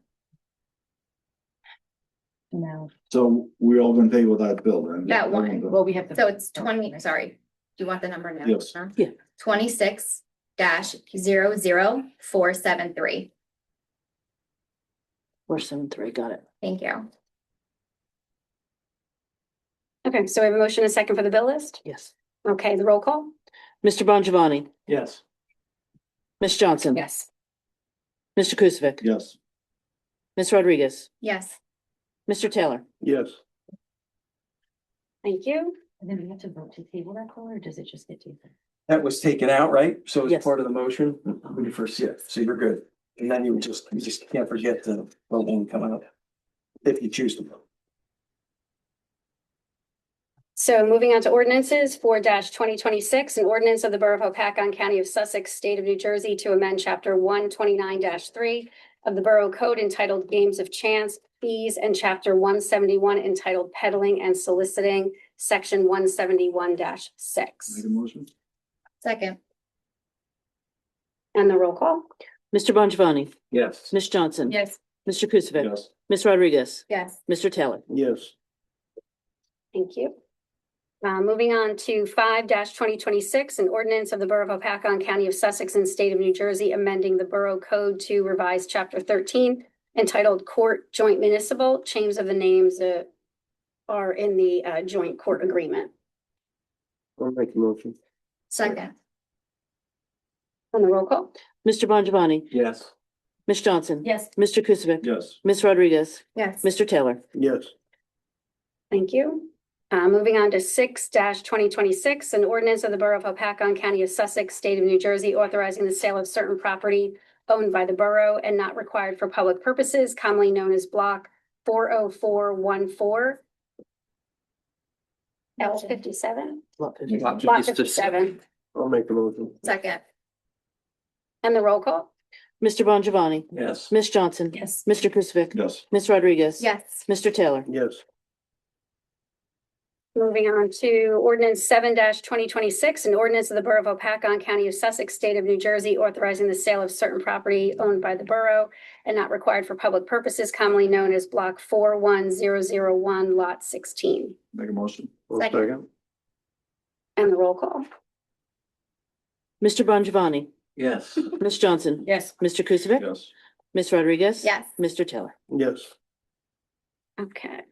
[SPEAKER 6] No,
[SPEAKER 3] So we're all gonna table that bill then?
[SPEAKER 8] That one.
[SPEAKER 6] well, we have to.
[SPEAKER 8] So it's 20, sorry, do you want the number now?
[SPEAKER 3] Yes.
[SPEAKER 8] No?
[SPEAKER 2] Yeah.
[SPEAKER 8] 26-00473.
[SPEAKER 2] 473, got it.
[SPEAKER 8] Thank you.
[SPEAKER 1] Okay, so we have a motion and a second for the bill list.
[SPEAKER 2] Yes.
[SPEAKER 1] Okay, the roll call.
[SPEAKER 2] Mr. Bongiovanni,
[SPEAKER 7] Yes.
[SPEAKER 2] Ms. Johnson.
[SPEAKER 6] Yes.
[SPEAKER 2] Mr. Kukovic.
[SPEAKER 3] Yes.
[SPEAKER 2] Ms. Rodriguez,
[SPEAKER 8] Yes.
[SPEAKER 2] Mr. Taylor.
[SPEAKER 5] Yes.
[SPEAKER 1] Thank you.
[SPEAKER 6] And then we have to vote to table that call, or does it just get tabled?
[SPEAKER 12] That was taken out, right? So it's
[SPEAKER 2] Yes.
[SPEAKER 12] part of the motion when you first see it, so you're good. And then you just can't forget to vote when you come out. If you choose to vote.
[SPEAKER 1] So moving on to ordinances, 4-2026, an ordinance of the Borough of Hopatcong, County of Sussex, State of New Jersey to amend chapter 129-3 of the Borough Code entitled Games of Chance, Fees, and chapter 171 entitled Peddling and Soliciting, section 171-6.
[SPEAKER 3] Make a motion?
[SPEAKER 8] Second.
[SPEAKER 1] And the roll call.
[SPEAKER 2] Mr. Bongiovanni,
[SPEAKER 7] Yes.
[SPEAKER 2] Ms. Johnson.
[SPEAKER 6] Yes.
[SPEAKER 2] Mr. Kukovic.
[SPEAKER 3] Yes.
[SPEAKER 2] Ms. Rodriguez,
[SPEAKER 8] Yes.
[SPEAKER 2] Mr. Taylor.
[SPEAKER 5] Yes.
[SPEAKER 1] Thank you. Moving on to 5-2026, an ordinance of the Borough of Hopatcong, County of Sussex, and State of New Jersey, amending the Borough Code to revise chapter 13 entitled Court Joint Municipal. Change of the names are in the joint court agreement.
[SPEAKER 5] I'll make a motion.
[SPEAKER 8] Second.
[SPEAKER 1] On the roll call.
[SPEAKER 2] Mr. Bongiovanni,
[SPEAKER 7] Yes.
[SPEAKER 2] Ms. Johnson.
[SPEAKER 6] Yes.
[SPEAKER 2] Mr. Kukovic.
[SPEAKER 3] Yes.
[SPEAKER 2] Ms. Rodriguez,
[SPEAKER 8] Yes.
[SPEAKER 2] Mr. Taylor.
[SPEAKER 5] Yes.
[SPEAKER 1] Thank you. Moving on to 6-2026, an ordinance of the Borough of Hopatcong, County of Sussex, State of New Jersey, authorizing the sale of certain property owned by the borough and not required for public purposes, commonly known as Block 40414. L57,
[SPEAKER 2] Lot 50.
[SPEAKER 1] Block
[SPEAKER 9] It's just-
[SPEAKER 1] 57,
[SPEAKER 5] I'll make the motion.
[SPEAKER 8] Second.
[SPEAKER 1] and the roll call.
[SPEAKER 2] Mr. Bongiovanni,
[SPEAKER 7] Yes.
[SPEAKER 2] Ms. Johnson.
[SPEAKER 6] Yes.
[SPEAKER 2] Mr. Kukovic.
[SPEAKER 3] Yes.
[SPEAKER 2] Ms. Rodriguez.
[SPEAKER 8] Yes.
[SPEAKER 2] Mr. Taylor.
[SPEAKER 5] Yes.
[SPEAKER 1] Moving on to ordinance 7-2026, an ordinance of the Borough of Hopatcong, County of Sussex, State of New Jersey, authorizing the sale of certain property owned by the borough and not required for public purposes, commonly known as Block 41001, Lot 16.
[SPEAKER 3] Make a motion?
[SPEAKER 5] I'll
[SPEAKER 8] Second.
[SPEAKER 5] second.
[SPEAKER 1] And the roll call.
[SPEAKER 2] Mr. Bongiovanni,
[SPEAKER 7] Yes.
[SPEAKER 2] Ms. Johnson.
[SPEAKER 6] Yes.
[SPEAKER 2] Mr. Kukovic.
[SPEAKER 3] Yes.
[SPEAKER 2] Ms. Rodriguez.
[SPEAKER 8] Yes.
[SPEAKER 2] Mr. Taylor.
[SPEAKER 5] Yes.
[SPEAKER 1] Okay.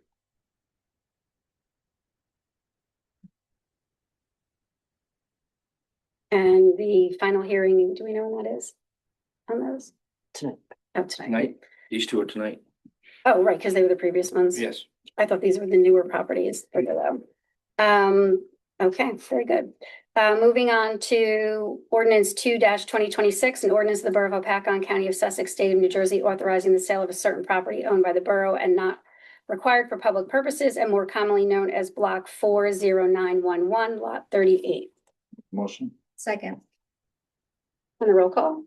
[SPEAKER 1] And the final hearing, do we know when that is on those?
[SPEAKER 2] Tonight.
[SPEAKER 1] Oh, tonight.
[SPEAKER 9] Tonight, these two are tonight.
[SPEAKER 1] Oh, right, because they were the previous ones.
[SPEAKER 9] Yes.
[SPEAKER 1] I thought these were the newer properties. Okay, okay, very good. Moving on to ordinance 2-2026, an ordinance of the Borough of Hopatcong, County of Sussex, State of New Jersey, authorizing the sale of a certain property owned by the borough and not required for public purposes and more commonly known as Block 40911, Lot 38.
[SPEAKER 3] Motion?
[SPEAKER 8] Second.
[SPEAKER 1] On the roll call.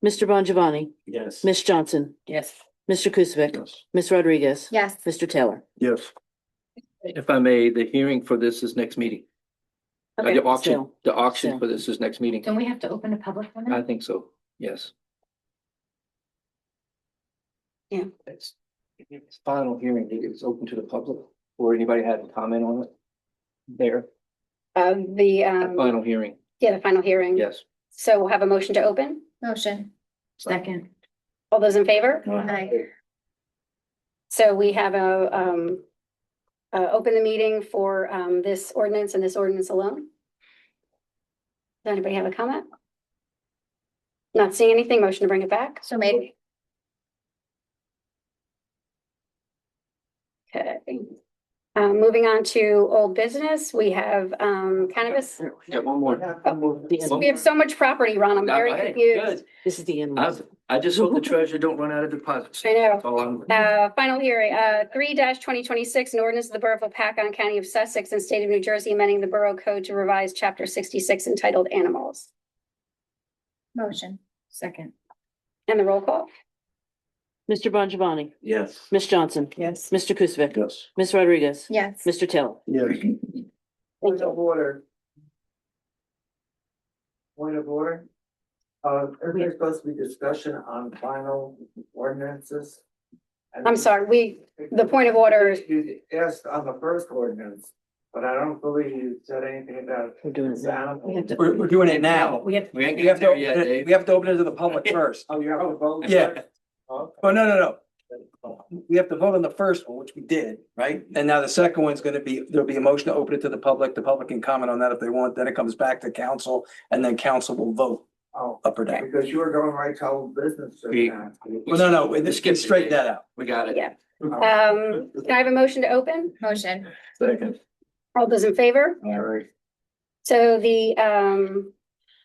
[SPEAKER 2] Mr. Bongiovanni,
[SPEAKER 7] Yes.
[SPEAKER 2] Ms. Johnson.
[SPEAKER 6] Yes.
[SPEAKER 2] Mr. Kukovic.
[SPEAKER 3] Yes.
[SPEAKER 2] Ms. Rodriguez.
[SPEAKER 8] Yes.
[SPEAKER 2] Mr. Taylor.
[SPEAKER 5] Yes.
[SPEAKER 9] If I may, the hearing for this is next meeting.
[SPEAKER 1] Okay,
[SPEAKER 9] The auction,
[SPEAKER 2] sale.
[SPEAKER 9] the auction
[SPEAKER 2] Sale.
[SPEAKER 9] for this is next meeting.
[SPEAKER 6] Don't we have to open a public one?
[SPEAKER 9] I think so, yes.
[SPEAKER 1] Yeah.
[SPEAKER 9] It's- It's final hearing, it's open to the public, or anybody had a comment on it? There,
[SPEAKER 1] The,
[SPEAKER 9] final hearing,
[SPEAKER 1] yeah, the final hearing.
[SPEAKER 9] yes.
[SPEAKER 1] So we'll have a motion to open.
[SPEAKER 8] Motion.
[SPEAKER 6] Second.
[SPEAKER 1] All those in favor?
[SPEAKER 8] Aye.
[SPEAKER 1] So we have open the meeting for, this ordinance and this ordinance alone. Does anybody have a comment? Not seeing anything, motion to bring it back.
[SPEAKER 8] So made.
[SPEAKER 1] Okay. Moving on to old business, we have, cannabis.
[SPEAKER 9] Yeah, one more.
[SPEAKER 1] We have so much property, Ron, I'm very
[SPEAKER 9] Hey,
[SPEAKER 1] confused.
[SPEAKER 9] good.
[SPEAKER 2] This is the end.
[SPEAKER 9] I just hope the treasurer don't run out of deposits.
[SPEAKER 1] I know.
[SPEAKER 9] That's all I'm.
[SPEAKER 1] Final hearing, 3-2026, an ordinance of the Borough of Paccon, County of Sussex and State of New Jersey, amending the Borough Code to revise Chapter 66 entitled Animals.
[SPEAKER 8] Motion.
[SPEAKER 6] Second.
[SPEAKER 1] And the roll call?
[SPEAKER 2] Mr. Bongiovanni,
[SPEAKER 7] Yes.
[SPEAKER 2] Ms. Johnson,
[SPEAKER 6] Yes.
[SPEAKER 2] Mr. Kusvic,
[SPEAKER 7] Yes.
[SPEAKER 2] Ms. Rodriguez,
[SPEAKER 8] Yes.
[SPEAKER 2] Mr. Taylor.
[SPEAKER 5] Yeah.
[SPEAKER 11] Point of order. Point of order. Isn't there supposed to be discussion on final ordinances?
[SPEAKER 1] I'm sorry, the point of order is,
[SPEAKER 11] You asked on the first ordinance, but I don't believe you said anything about.
[SPEAKER 2] We're doing it now.
[SPEAKER 12] We're doing it now.
[SPEAKER 9] We ain't
[SPEAKER 12] We have
[SPEAKER 9] get
[SPEAKER 12] to,
[SPEAKER 9] there
[SPEAKER 12] open
[SPEAKER 9] yet,
[SPEAKER 12] it-
[SPEAKER 9] Dave.
[SPEAKER 12] we have to open it to the public first.
[SPEAKER 11] Oh, you have a vote?
[SPEAKER 12] Yeah.
[SPEAKER 11] Oh,
[SPEAKER 12] Oh, no. We have to vote on the first one, which we did, right? And now the second one's gonna be, there'll be a motion to open it to the public can comment on that if they want, then it comes back to council, and then council will vote
[SPEAKER 11] Oh,
[SPEAKER 12] up or down.
[SPEAKER 11] because you were going right to whole business.
[SPEAKER 9] We-
[SPEAKER 12] Well, no, this can straighten that out.
[SPEAKER 9] We got it.
[SPEAKER 1] yeah. Can I have a motion to open?
[SPEAKER 8] Motion.
[SPEAKER 7] Second.
[SPEAKER 1] All those in favor?
[SPEAKER 11] All right.
[SPEAKER 1] So the,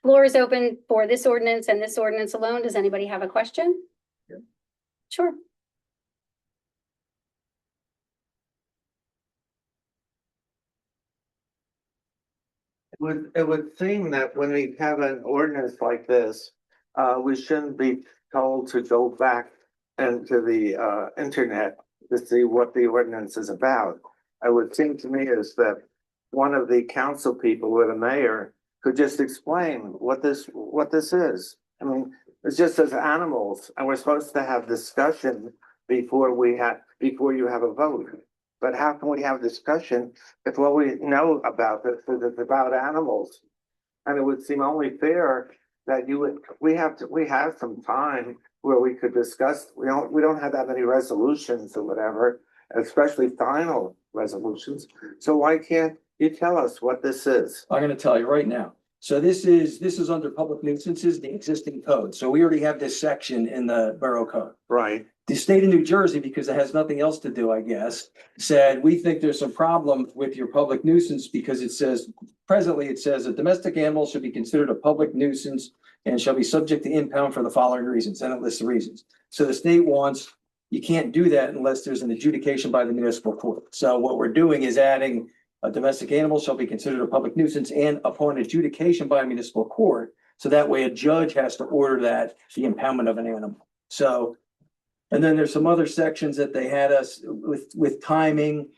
[SPEAKER 1] floor is open for this ordinance and this ordinance alone. Does anybody have a question? Sure.
[SPEAKER 11] It would seem that when we have an ordinance like this, we shouldn't be told to go back into the internet to see what the ordinance is about. It would seem to me is that one of the council people or the mayor could just explain what this is. I mean, it's just as animals, and we're supposed to have discussion before you have a vote. But how can we have discussion if what we know about this is about animals? And it would seem only fair that we have some time where we could discuss, we don't have that many resolutions or whatever, especially final resolutions. So why can't you tell us what this is?
[SPEAKER 12] I'm gonna tell you right now. So this is under public nuisances, the existing code. So we already have this section in the borough code.
[SPEAKER 11] Right.
[SPEAKER 12] The state of New Jersey, because it has nothing else to do, I guess, said, we think there's some problem with your public nuisance because presently it says a domestic animal should be considered a public nuisance and shall be subject to impound for the following reasons, and it lists the reasons. So the state wants, you can't do that unless there's an adjudication by the municipal court. So what we're doing is adding a domestic animal shall be considered a public nuisance and upon adjudication by a municipal court. So that way a judge has to order that, the impoundment of an animal. So, and then there's some other sections that they had us with timing.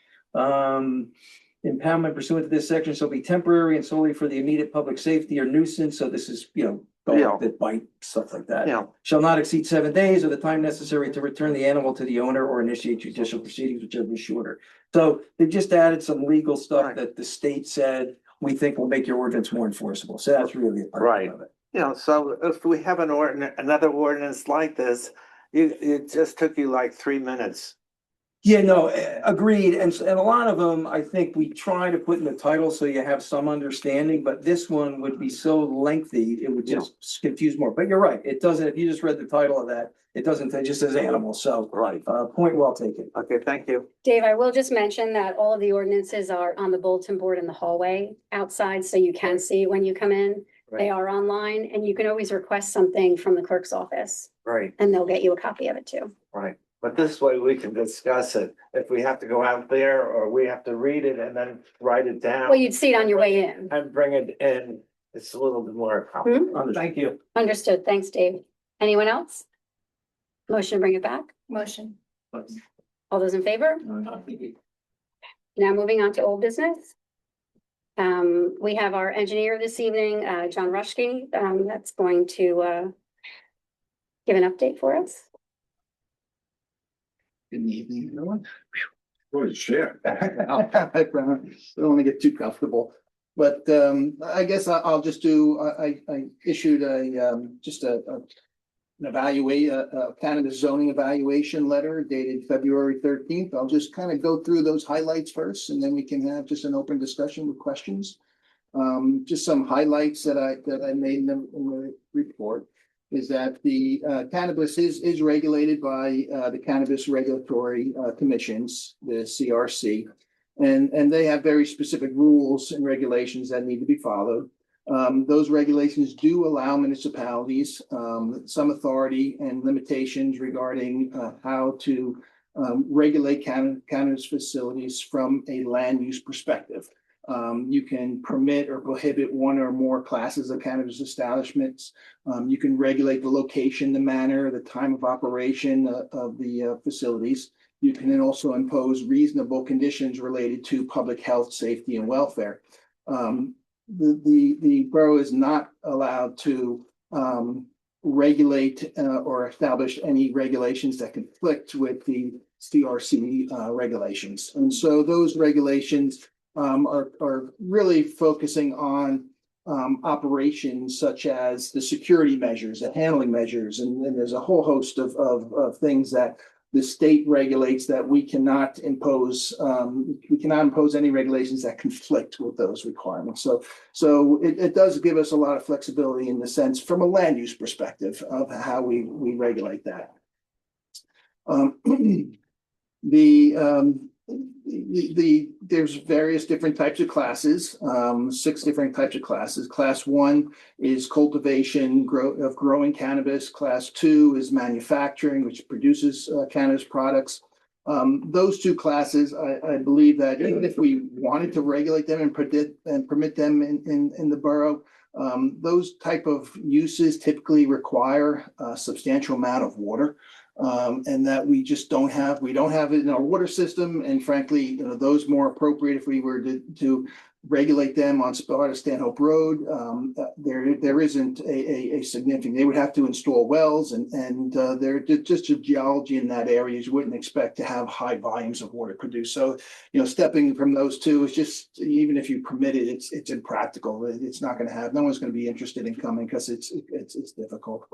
[SPEAKER 12] Impoundment pursuant to this section shall be temporary and solely for the immediate public safety or nuisance. So this is,
[SPEAKER 11] Yeah.
[SPEAKER 12] dog that bite, stuff like that.
[SPEAKER 11] Yeah.
[SPEAKER 12] Shall not exceed 7 days or the time necessary to return the animal to the owner or initiate judicial proceedings, whichever is shorter. So they've just added some legal stuff
[SPEAKER 11] Right.
[SPEAKER 12] that the state said, we think will make your ordinance more enforceable. So that's really the
[SPEAKER 11] Right.
[SPEAKER 12] purpose of it.
[SPEAKER 11] You know, so if we have another ordinance like this, it just took you like 3 minutes.
[SPEAKER 12] Yeah, no, agreed. And a lot of them, I think we try to put in the title so you have some understanding, but this one would be so lengthy, it would just confuse more. But you're right, it doesn't, if you just read the title of that, it doesn't, it just says animal. So,
[SPEAKER 11] Right.
[SPEAKER 12] Point well taken.
[SPEAKER 11] Okay, thank you.
[SPEAKER 1] Dave, I will just mention that all of the ordinances are on the bulletin board in the hallway outside, so you can see when you come in. They are online, and you can always request something from the clerk's office,
[SPEAKER 11] Right,
[SPEAKER 1] and they'll get you a copy of it too.
[SPEAKER 11] right. But this way we can discuss it. If we have to go out there or we have to read it and then write it down.
[SPEAKER 1] Well, you'd see it on your way in.
[SPEAKER 11] And bring it in, it's a little bit more complicated. Thank you.
[SPEAKER 1] Understood. Thanks, Dave. Anyone else? Motion to bring it back?
[SPEAKER 8] Motion.
[SPEAKER 1] All those in favor? Now moving on to old business. We have our engineer this evening, John Rushke, that's going to give an update for us.
[SPEAKER 13] Good evening, everyone.
[SPEAKER 3] What a share.
[SPEAKER 13] I don't want to get too comfortable, but I guess I'll just do, I issued a cannabis zoning evaluation letter dated February 13th. I'll just kind of go through those highlights first, and then we can have just an open discussion with questions. Just some highlights that I made in the report is that the cannabis is regulated by the Cannabis Regulatory Commissions, the CRC, and they have very specific rules and regulations that need to be followed. Those regulations do allow municipalities some authority and limitations regarding how to regulate cannabis facilities from a land use perspective. You can permit or prohibit one or more classes of cannabis establishments. You can regulate the location, the manner, the time of operation of the facilities. You can then also impose reasonable conditions related to public health, safety, and welfare. The borough is not allowed to regulate or establish any regulations that conflict with the CRC regulations. And so those regulations are really focusing on operations such as the security measures, the handling measures, and there's a whole host of things that the state regulates that we cannot impose. We cannot impose any regulations that conflict with those requirements. So it does give us a lot of flexibility in the sense from a land use perspective of how we regulate that. There's various different types of classes, 6 different types of classes. Class 1 is cultivation of growing cannabis. Class 2 is manufacturing, which produces cannabis products. Those 2 classes, I believe that even if we wanted to regulate them and permit them in the borough, those type of uses typically require a substantial amount of water. And that we just don't have it in our water system. And frankly, those more appropriate if we were to regulate them on Sparta Stanhope Road. There isn't a significant, they would have to install wells and they're just a geology in that area. You wouldn't expect to have high volumes of water produced. So, stepping from those 2 is just, even if you permit it, it's impractical. It's not going to have, no one's going to be interested in coming because it's difficult.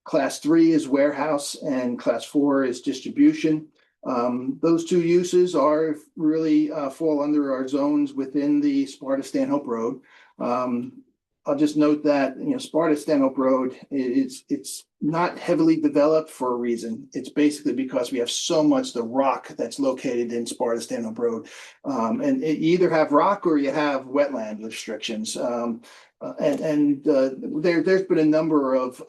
[SPEAKER 13] Class 3 is warehouse and class 4 is distribution. Those 2 uses are really fall under our zones within the Sparta Stanhope Road. I'll just note that Sparta Stanhope Road it's not heavily developed for a reason. It's basically because we have so much the rock that's located in Sparta Stanhope Road, and you either have rock or you have wetland restrictions. There's been a number of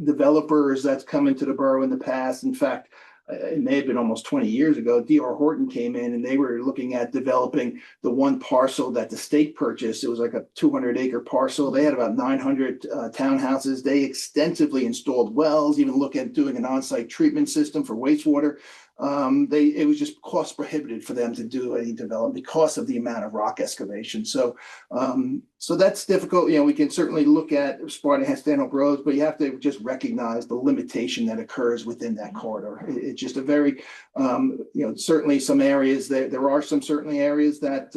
[SPEAKER 13] developers that's come into the borough in the past. In fact, it may have been almost 20 years ago, D.R. Horton came in and they were looking at developing the one parcel that the state purchased. It was like a 200-acre parcel. They had about 900 townhouses. They extensively installed wells, even look at doing an on-site treatment system for wastewater. It was just cost prohibitive for them to do any development because of the amount of rock excavation. So that's difficult. We can certainly look at Sparta Stanhope Roads, but you have to just recognize the limitation that occurs within that corridor. It's just a very, certainly some areas there are some certainly areas that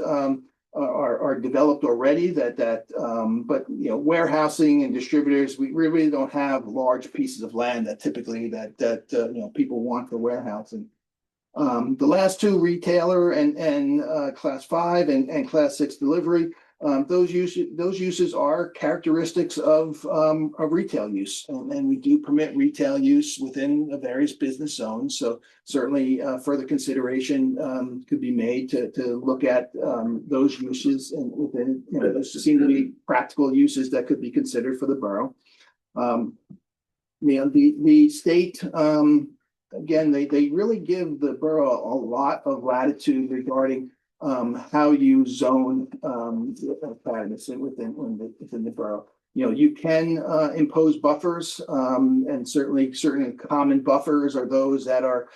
[SPEAKER 13] are developed already but warehousing and distributors, we really don't have large pieces of land that typically that people want for warehousing. The last 2, retailer and class 5 and class 6 delivery, those uses are characteristics of retail use, and we do permit retail use within the various business zones. So certainly further consideration could be made to look at those uses, and within those seem to be practical uses that could be considered for the borough. The state. Again, they really give the borough a lot of latitude regarding how you zone cannabis within the borough. You can impose buffers, and certainly certain common buffers are those that are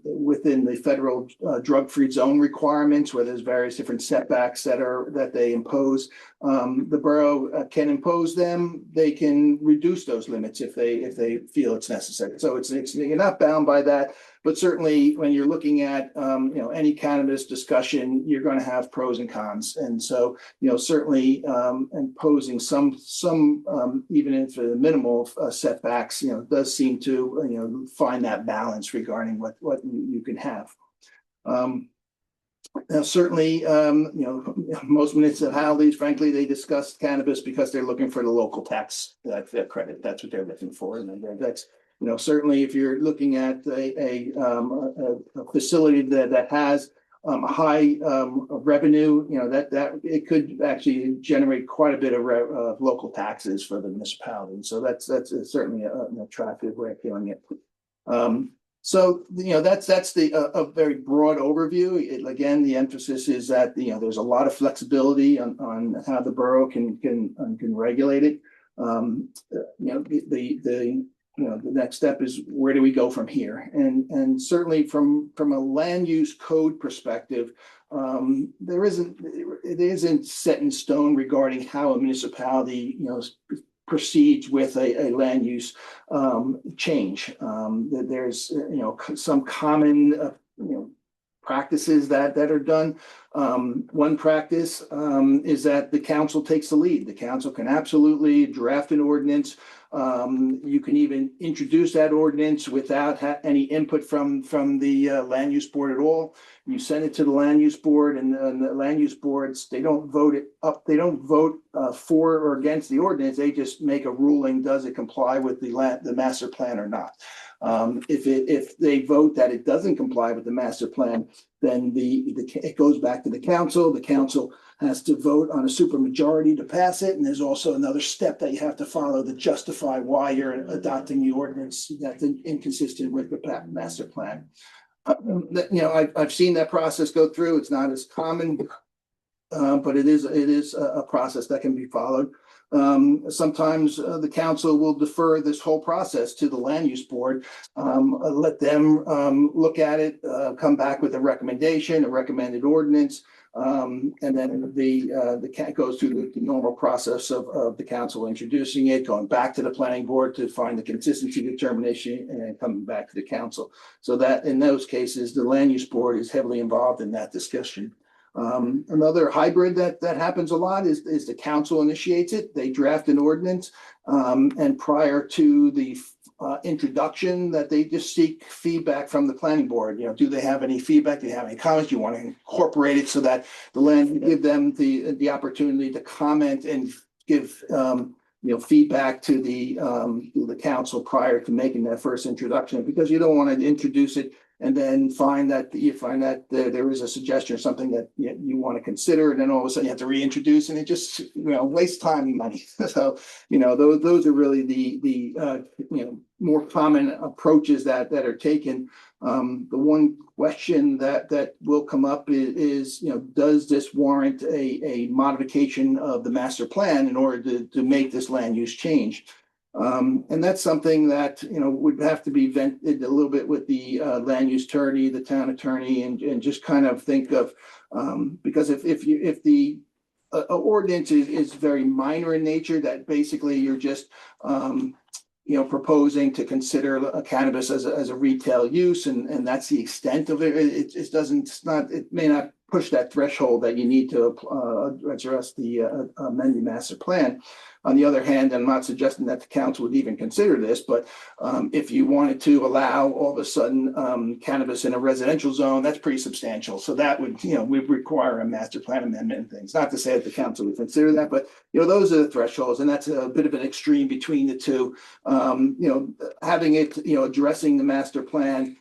[SPEAKER 13] within the federal drug-free zone requirements, where there's various different setbacks that they impose. The borough can impose them. They can reduce those limits if they feel it's necessary. So you're not bound by that. But certainly, when you're looking at any cannabis discussion, you're going to have pros and cons, and so certainly imposing some even if the minimal setbacks does seem to find that balance regarding what you can have. Now, certainly, most municipalities, frankly, they discuss cannabis because they're looking for the local tax credit. That's what they're looking for, and that's. Certainly if you're looking at a facility that has a high revenue, that it could actually generate quite a bit of local taxes for the municipality. So that's certainly an attractive way of doing it. So that's a very broad overview. Again, the emphasis is that there's a lot of flexibility on how the borough can regulate it. The next step is, where do we go from here? And certainly from a land use code perspective, it isn't set in stone regarding how a municipality proceeds with a land use change. There's some common practices that are done. One practice is that the council takes the lead. The council can absolutely draft an ordinance. You can even introduce that ordinance without any input from the land use board at all. You send it to the land use board, and the land use boards, they don't vote it up. They don't vote for or against the ordinance. They just make a ruling. Does it comply with the master plan or not? If they vote that it doesn't comply with the master plan, then it goes back to the council. The council has to vote on a supermajority to pass it, and there's also another step that you have to follow to justify why you're adopting the ordinance that's inconsistent with the master plan. I've seen that process go through. It's not as common, but it is a process that can be followed. Sometimes the council will defer this whole process to the land use board, let them look at it, come back with a recommended ordinance, and then it goes through the normal process of the council introducing it, going back to the planning board to find the consistency determination, and then coming back to the council. So that in those cases, the land use board is heavily involved in that discussion. Another hybrid that happens a lot is the council initiates it. They draft an ordinance, and prior to the introduction, that they just seek feedback from the planning board. Do they have any feedback? Do they have any comments? Do you want to incorporate it so that give them the opportunity to comment and give feedback to the council prior to making that first introduction, because you don't want to introduce it and then find that there is a suggestion or something that you want to consider, and then all of a sudden you have to reintroduce, and it just wastes time and money. So those are really the more common approaches that are taken. The one question that will come up is does this warrant a modification of the master plan in order to make this land use change? And that's something that would have to be vented a little bit with the land use attorney, the town attorney, and just kind of think of because if the ordinance is very minor in nature, that basically you're just proposing to consider cannabis as a retail use, and that's the extent of it. It may not push that threshold that you need to address the amended master plan. On the other hand, I'm not suggesting that the council would even consider this, but if you wanted to allow all of a sudden cannabis in a residential zone, that's pretty substantial. So that would require a master plan amendment and things. Not to say that the council would consider that, but those are the thresholds, and that's a bit of an extreme between the two. Having it addressing the master plan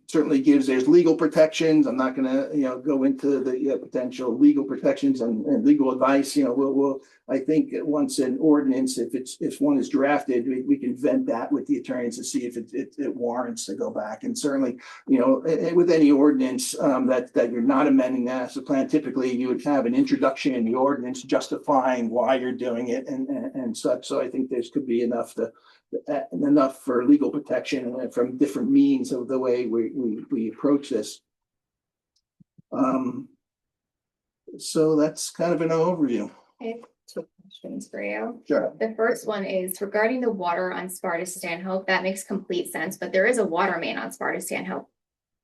[SPEAKER 13] certainly there's legal protections. I'm not going to go into the potential legal protections and legal advice. I think that once an ordinance, if one is drafted, we can vent that with the attorneys to see if it warrants to go back. And certainly, with any ordinance, that you're not amending the master plan, typically you would have an introduction in the ordinance justifying why you're doing it and such. So I think there could be enough for legal protection from different means of the way we approach this. So that's kind of an overview.
[SPEAKER 8] Okay, 2 questions for you.
[SPEAKER 13] Sure.
[SPEAKER 8] The first one is regarding the water on Sparta Stanhope. That makes complete sense, but there is a water main on Sparta Stanhope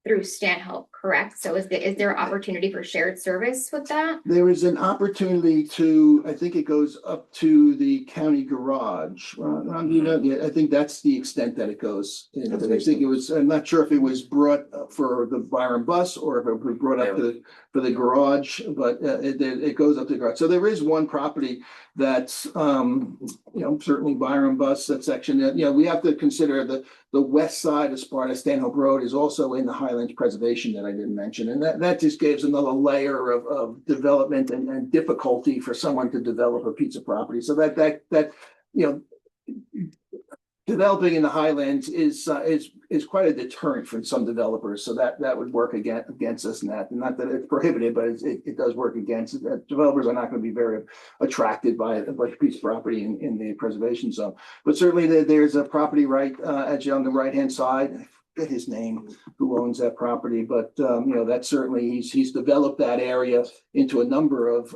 [SPEAKER 8] through Stanhope, correct? So is there opportunity for shared service with that?
[SPEAKER 13] There is an opportunity to, I think it goes up to the county garage. Ron, I think that's the extent that it goes. I think it was, I'm not sure if it was brought up for the Byron bus or if it was brought up for the garage, but it goes up to the garage. So there is one property that's, certainly Byron bus, that section that, we have to consider the west side of Sparta Stanhope Road is also in the Highlands Preservation that I didn't mention. And that just gives another layer of development and difficulty for someone to develop a piece of property. So that developing in the Highlands is quite a deterrent for some developers. So that would work against us in that. Not that it's prohibited, but it does work against it. Developers are not going to be very attracted by a piece of property in the preservation zone. But certainly there's a property right on the right-hand side. I forget his name, who owns that property, but that certainly he's developed that area into a number of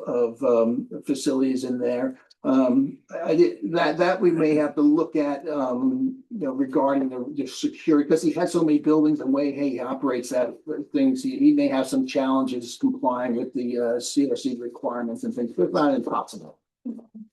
[SPEAKER 13] facilities in there. That we may have to look at, regarding the security, because he has so many buildings and way he operates that things, he may have some challenges complying with the CRC requirements and things, but it's not impossible.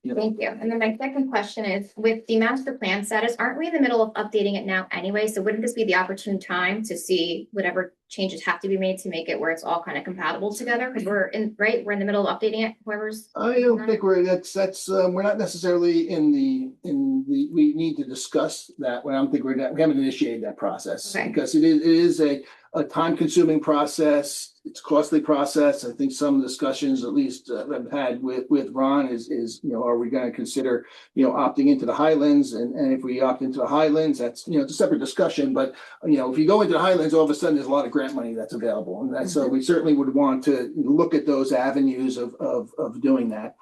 [SPEAKER 8] Thank you. And then my second question is, with the master plan status, aren't we in the middle of updating it now anyway? So wouldn't this be the opportune time to see whatever changes have to be made to make it where it's all kind of compatible together? Because we're in the middle of updating it, whoever's.
[SPEAKER 13] I don't think we're not necessarily we need to discuss that. I don't think we haven't initiated that process.
[SPEAKER 8] Okay.
[SPEAKER 13] Because it is a time consuming process. It's a costly process. I think some discussions, at least I've had with Ron is, are we going to consider, opting into the Highlands? And if we opt into the Highlands, that's, it's a separate discussion. But, if you go into the Highlands, all of a sudden there's a lot of grant money that's available. And so we certainly would want to look at those avenues of doing that.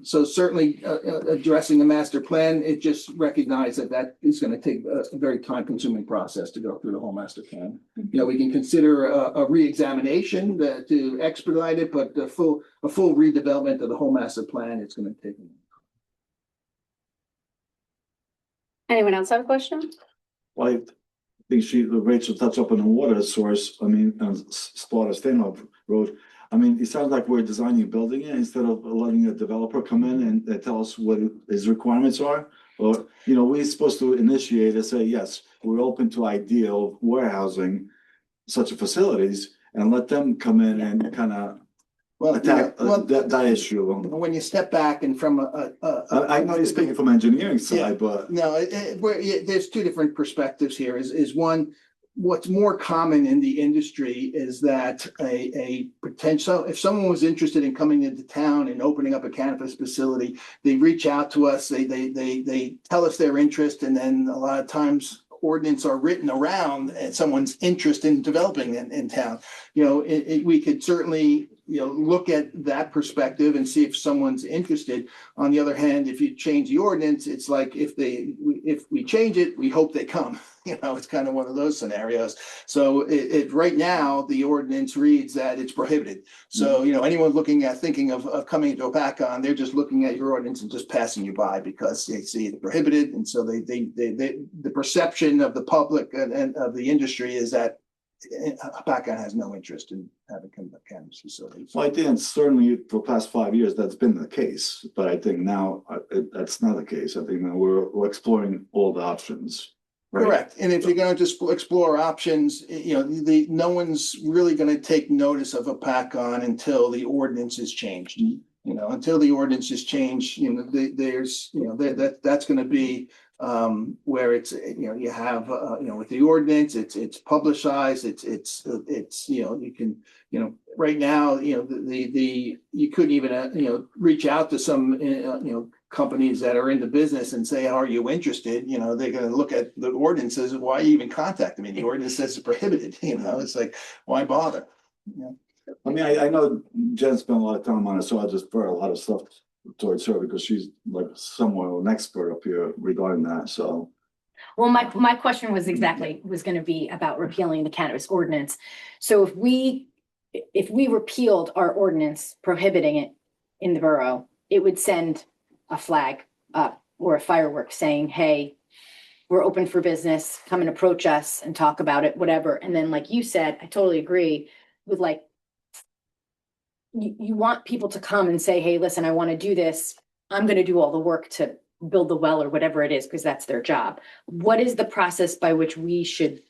[SPEAKER 13] So certainly addressing the master plan, it just recognized that is going to take a very time consuming process to go through the whole master plan. We can consider a re-examination to expedite it, but a full redevelopment of the whole master plan, it's going to take.
[SPEAKER 1] Anyone else have a question?
[SPEAKER 3] Well, I think Rachel touched up on the water source. I mean, Sparta Stanhope Road. I mean, it sounds like we're designing and building it instead of letting a developer come in and tell us what his requirements are. Or, we're supposed to initiate and say, yes, we're open to idea of warehousing such facilities and let them come in and kind of attack that issue.
[SPEAKER 13] When you step back and from
[SPEAKER 3] I know you're speaking from engineering side, but
[SPEAKER 13] no, there's two different perspectives here. Is one, what's more common in the industry is that a potential, if someone was interested in coming into town and opening up a cannabis facility, they reach out to us, they tell us their interest, and then a lot of times ordinance are written around someone's interest in developing in town. We could certainly look at that perspective and see if someone's interested. On the other hand, if you change the ordinance, it's like if we change it, we hope they come. It's kind of one of those scenarios. So right now the ordinance reads that it's prohibited. So anyone thinking of coming into a PACON, they're just looking at your ordinance and just passing you by because they see it prohibited. And so the perception of the public and of the industry is that PACON has no interest in having cannabis facilities.
[SPEAKER 3] Well, I think certainly for the past 5 years that's been the case, but I think now that's not the case. I think now we're exploring all the options. Right? Correct.
[SPEAKER 13] And if you're going to just explore options, no one's really going to take notice of a PACON until the ordinance is changed. Until the ordinance is changed, that's going to be where it's, you have, with the ordinance, it's publicized, it's, you can, right now, you couldn't even, reach out to some, companies that are in the business and say, are you interested? They're gonna look at the ordinances, why even contact them? The ordinance says it's prohibited, it's like, why bother?
[SPEAKER 3] I mean, I know Jen spent a lot of time on it, so I'll just throw a lot of stuff towards her because she's like somewhat an expert up here regarding that, so.
[SPEAKER 6] Well, my question was gonna be about repealing the cannabis ordinance. So if we repealed our ordinance prohibiting it in the borough, it would send a flag up or a firework saying, hey, we're open for business, come and approach us and talk about it, whatever. And then, like you said, I totally agree with like, you want people to come and say, hey, listen, I want to do this. I'm going to do all the work to build the well or whatever it is, because that's their job. What is the process by which we should,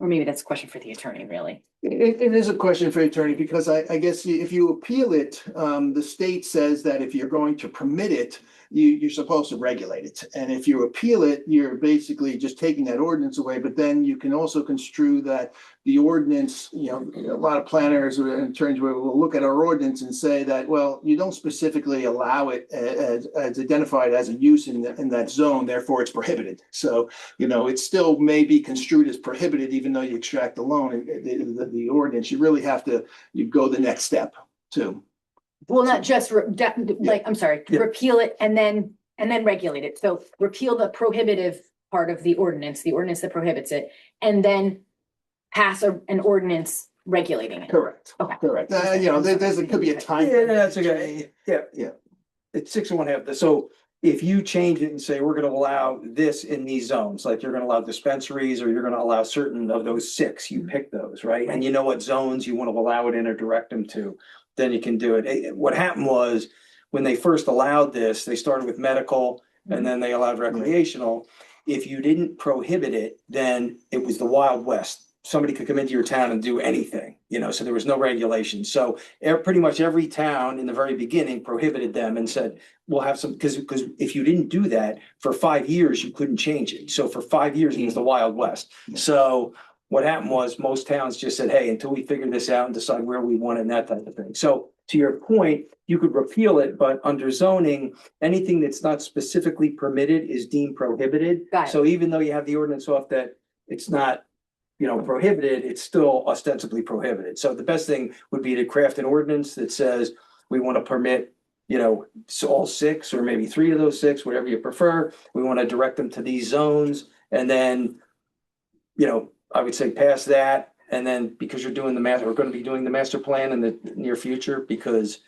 [SPEAKER 6] or maybe that's a question for the attorney, really?
[SPEAKER 13] It is a question for the attorney, because I guess if you appeal it, the state says that if you're going to permit it, you're supposed to regulate it. And if you appeal it, you're basically just taking that ordinance away. But then you can also construe that the ordinance, a lot of planners and attorneys will look at our ordinance and say that, well, you don't specifically allow it as identified as a use in that zone, therefore it's prohibited. So, it still may be construed as prohibited, even though you extract the loan, the ordinance. You really have to, you go the next step too.
[SPEAKER 6] Well, not just I'm sorry, repeal it and then regulate it. So repeal the prohibitive part of the ordinance that prohibits it, and then pass an ordinance regulating it.
[SPEAKER 13] Correct.
[SPEAKER 6] Okay.
[SPEAKER 13] Correct. There could be a time.
[SPEAKER 12] Yeah, that's okay. Yeah. It's 6 and 1/2. So if you change it and say, we're gonna allow this in these zones, like you're gonna allow dispensaries, or you're gonna allow certain of those 6, you pick those, right? And you know what zones you want to allow it in or direct them to, then you can do it. What happened was, when they first allowed this, they started with medical and then they allowed recreational. If you didn't prohibit it, then it was the Wild West. Somebody could come into your town and do anything, so there was no regulation. So pretty much every town in the very beginning prohibited them and said, we'll have some, because if you didn't do that for 5 years, you couldn't change it. So for 5 years, it was the Wild West. So what happened was, most towns just said, hey, until we figure this out and decide where we want it and that type of thing. So to your point, you could repeal it, but under zoning, anything that's not specifically permitted is deemed prohibited.
[SPEAKER 6] Got it.
[SPEAKER 12] So even though you have the ordinance off that it's not, prohibited, it's still ostensibly prohibited. So the best thing would be to craft an ordinance that says we want to permit, all 6 or maybe 3 of those 6, whatever you prefer. We want to direct them to these zones, and then, I would say pass that. And then, because we're going to be doing the master plan in the near future, because